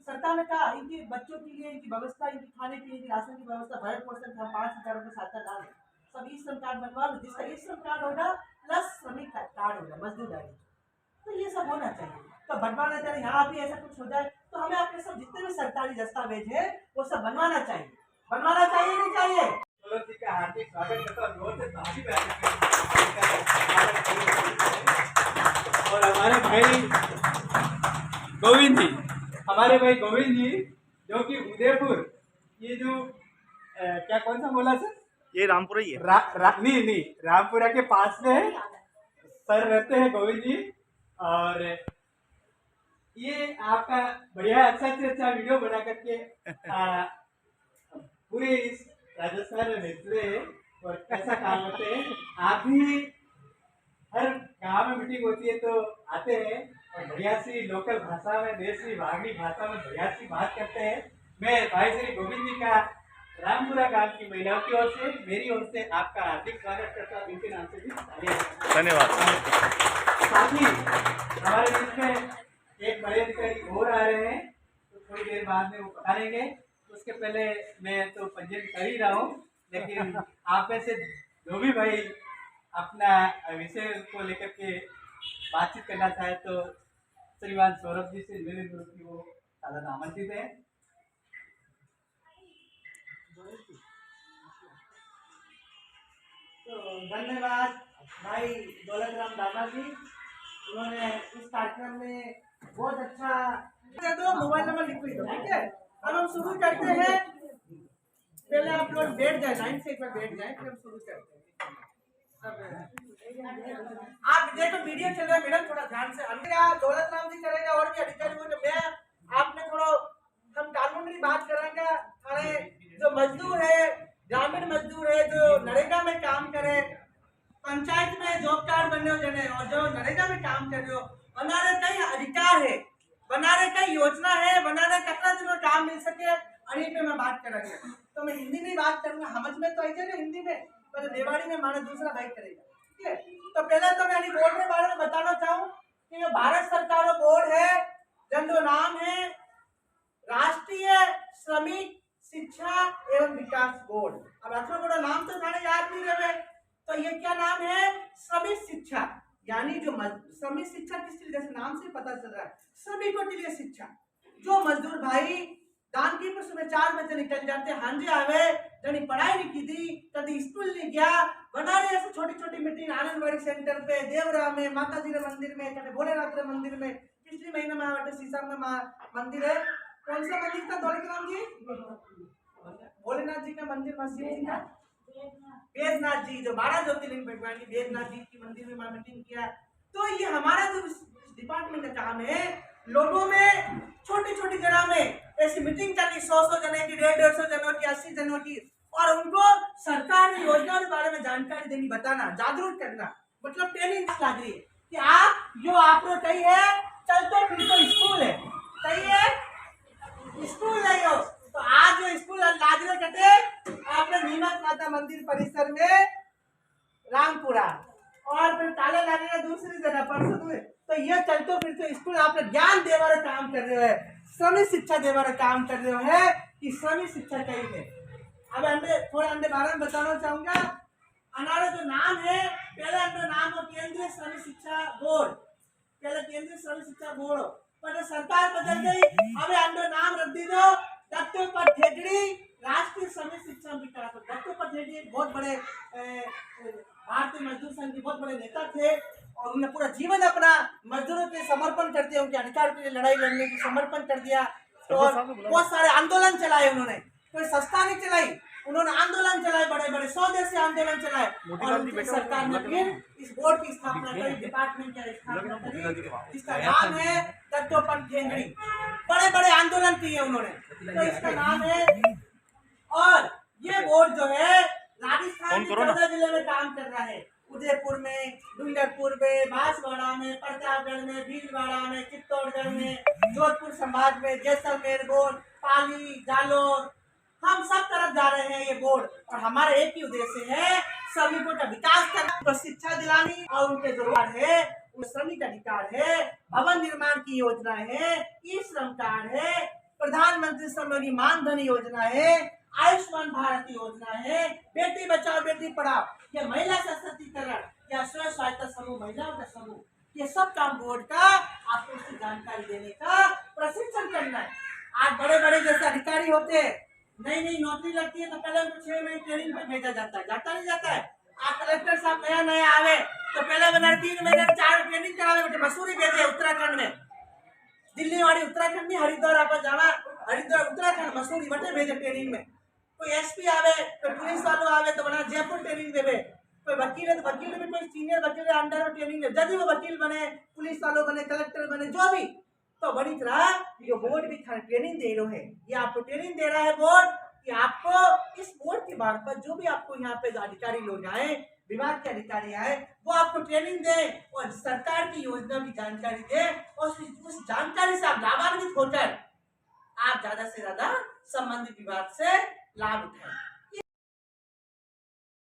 सरकार ने कहा इनकी बच्चों के लिए इनकी व्यवस्था, इनकी खाने पीने की राशन की व्यवस्था, भरण पोषण हम 5,000 रुपये साथ डाल दें, सब ई श्रम कार्ड बनवा लो, जिसका ई श्रम कार्ड होगा प्लस श्रमिक कार्ड होगा, मजदूर डायरी, तो ये सब होना चाहिए। तो बनवाना चाहिए, यहाँ भी ऐसा कुछ हो जाए तो हमें अपने सब जितने भी सरकारी दस्तावेज है वो सब बनवाना चाहिए, बनवाना चाहिए नहीं चाहिए? चलो ठीक है, हार्दिक स्वागत करता हूँ जोर से ताली बजाते हैं। और हमारे भाई गोविंद जी, हमारे भाई गोविंद जी जो कि उदयपुर, ये जो क्या कौन सा बोला सर, ये रामपुरा ही है, नहीं रामपुरा के पास में है, सर रहते हैं गोविंद जी। और ये आपका बढ़िया अच्छा वीडियो बना करके पूरे इस राजस्थान में मिलते हैं और कैसा काम होते हैं। आप भी हर गांव में मीटिंग होती है तो आते हैं और बढ़िया सी लोकल भाषा में, देसी भागनी भाषा में बढ़िया सी बात करते हैं। मैं भाई श्री गोविंद जी का रामपुरा गांव की महिलाओं की ओर से, मेरी ओर से आपका हार्दिक स्वागत करता हूँ। इनके नाम से भी धन्यवाद। साथ ही हमारे बीच में एक बड़े अधिकारी और आ रहे हैं, तो थोड़ी देर बाद में वो पधारेंगे। उसके पहले मैं तो पंजीयन कर ही रहा हूँ, लेकिन आप में से जो भी भाई अपना विषय को लेकर के बातचीत करना चाहे तो श्रीमान सौरभ जी से मेरे गुरु की वो साधारण आमंत्रित है। तो धन्यवाद भाई दौलत राम दादा जी, उन्होंने इस कार्यक्रम में बहुत अच्छा। तो मोबाइल नंबर लिख दो, ठीक है। अब हम शुरू करते हैं। पहले आप लोग बैठ जाए, लाइन से एक बार बैठ जाए, फिर हम शुरू करते हैं। आप देखो वीडियो चल रहा है मैडम, थोड़ा ध्यान से। दौलत राम जी करेगा और भी अधिकारी को, मैं आपने थोड़ा हम कानून की बात करेंगे। हमारे जो मजदूर है, ग्रामीण मजदूर है, जो नरेगा में काम करे, पंचायत में जॉब कार्ड बनने हो जने, और जो नरेगा में काम कर रहे हो, बनाने कई अधिकार है, बनाने कई योजना है, बनाने कितना दिन में काम मिल सके, अड़ी पे मैं बात करेंगे। तो मैं हिंदी में बात करूंगा, समझ में तो आई ना हिंदी में, पर देवाड़ी में माना दूसरा भाई करेगा, ठीक है। तो पहले तो मैं बोर्ड के बारे में बताना चाहूँ कि ये भारत सरकार का बोर्ड है, जिनका नाम है राष्ट्रीय श्रमिक शिक्षा एवं विकास बोर्ड। अब अच्छा बड़ा नाम तो थाने याद नहीं रहे, तो ये क्या नाम है? श्रमिक शिक्षा, यानी जो श्रमिक शिक्षा किस चीज, जैसे नाम से पता चल रहा है, श्रमिकों के लिए शिक्षा। जो मजदूर भाई दानकी पर सुबह 4 बजे निकल जाते, हांजे आवे, जनी पढ़ाई नहीं की थी, कभी स्कूल नहीं गया, बना रहे ऐसे छोटी छोटी मीटिंग आंगनबाड़ी सेंटर पे, देवरा में, माता जी के मंदिर में, कभी भोलेनाथ के मंदिर में, पिछले महीने में आवे सीसा में मंदिर है। कौन सा मंदिर था दौलत राम जी? भोलेनाथ जी का मंदिर, मसीह जी का वेदनाथ जी, जो 12 ज्योतिर्लिंग भगवान की वेदनाथ जी की मंदिर में मीटिंग किया। तो ये हमारा जो डिपार्टमेंट का काम है, लोगों में छोटी छोटी जगह में ऐसी मीटिंग करनी, 100 जने की, 150 जनों की, 80 जनों की, और उनको सरकार की योजना के बारे में जानकारी देनी, बताना, जागरूक करना, मतलब ट्रेनिंग लग रही है कि आप जो आप लोग कही है, चल तो फिर तो स्कूल है, सही है, स्कूल नहीं हो तो आज जो स्कूल लाजरे कटे आपने नीमच माता मंदिर परिसर में रामपुरा, और फिर ताले लगेगा दूसरी जगह परसों हुए। तो ये चलते फिर तो स्कूल आपने ज्ञान देवा काम कर रहे हो, श्रमिक शिक्षा देवा काम कर रहे हो है कि श्रमिक शिक्षा कही है। अब अंदर थोड़ा अंदर बारे में बताना चाहूंगा। हमारा जो नाम है, पहले अंदर नाम हो केंद्रीय श्रमिक शिक्षा बोर्ड, पहले केंद्रीय श्रमिक शिक्षा बोर्ड, पर सरकार बदल गई, अब अंदर नाम रख दी दो दत्तोपंत ठेकड़ी राष्ट्रीय श्रमिक शिक्षा विकास। दत्तोपंत ठेकड़ी एक बहुत बड़े भारतीय मजदूर संघ के बहुत बड़े नेता थे, और उन्होंने पूरा जीवन अपना मजदूरों के समर्पण कर दिया, उनके अधिकार के लिए लड़ाई लड़ने की समर्पण कर दिया, और बहुत सारे आंदोलन चलाए उन्होंने, कोई सस्ता नहीं चलाई, उन्होंने आंदोलन चलाए, बड़े बड़े 100 देशी आंदोलन चलाए, और उनकी सरकार ने फिर इस बोर्ड की स्थापना करी, डिपार्टमेंट की स्थापना करी, जिसका नाम है दत्तोपंत ठेकड़ी। बड़े बड़े आंदोलन किए उन्होंने, तो इसका नाम है। और ये बोर्ड जो है राजस्थान के 14 जिले में काम कर रहा है, उदयपुर में, डूंगरपुर में, बांसवाड़ा में, प्रतापगढ़ में, भीलवाड़ा में, चित्तौड़गढ़ में, जोधपुर संभाग में, जैसलमेर बोर्ड, पाली, जालोर, हम सब तरफ जा रहे हैं ये बोर्ड। और हमारा एक ही उद्देश्य है श्रमिकों का विकास करना, तो शिक्षा दिलानी, और उनके जो है श्रमिक अधिकार है, भवन निर्माण की योजना है, ई श्रम कार्ड है, प्रधानमंत्री श्रमयोगी मानधन योजना है, आयुष्मान भारत योजना है, बेटी बचाओ बेटी पढ़ाओ, ये महिला सशक्तिकरण, या स्वयं सहायता समूह, महिलाओं का समूह, ये सब काम बोर्ड का आपको उसकी जानकारी देने का प्रशिक्षण करना है। आज बड़े बड़े जैसे अधिकारी होते हैं, नई नई नौकरी लगती है तो पहले उनको 6 महीने ट्रेनिंग पर भेजा जाता है, जाता नहीं जाता है। आप कलेक्टर साहब नया नया आवे तो पहले मैंने 3 महीने 4 ट्रेनिंग करावे, बेटे मसूरी भेजे उत्तराखंड में, दिल्ली वाली उत्तराखंड में, हरिद्वार आप जावा, हरिद्वार उत्तराखंड मसूरी बटे भेजे ट्रेनिंग में। कोई एसपी आवे तो पुलिस वालों आवे तो बना जयपुर ट्रेनिंग देवे, कोई वकील है तो वकील में कोई सीनियर वकील के अंडर में ट्रेनिंग दे, जब वो वकील बने, पुलिस वालों बने, कलेक्टर बने, जो भी, तो बड़ी तरह ये बोर्ड भी ट्रेनिंग दे रहे हैं। ये आपको ट्रेनिंग दे रहा है बोर्ड, कि आपको इस मोड़ के बार पर जो भी आपको यहाँ पे अधिकारी लोग आए, विभाग के अधिकारी आए, वो आपको ट्रेनिंग दे और सरकार की योजना की जानकारी दे और उस जानकारी से आप लाभान्वित होकर आप ज्यादा से ज्यादा संबंधित विभाग से लाभ उठाएं।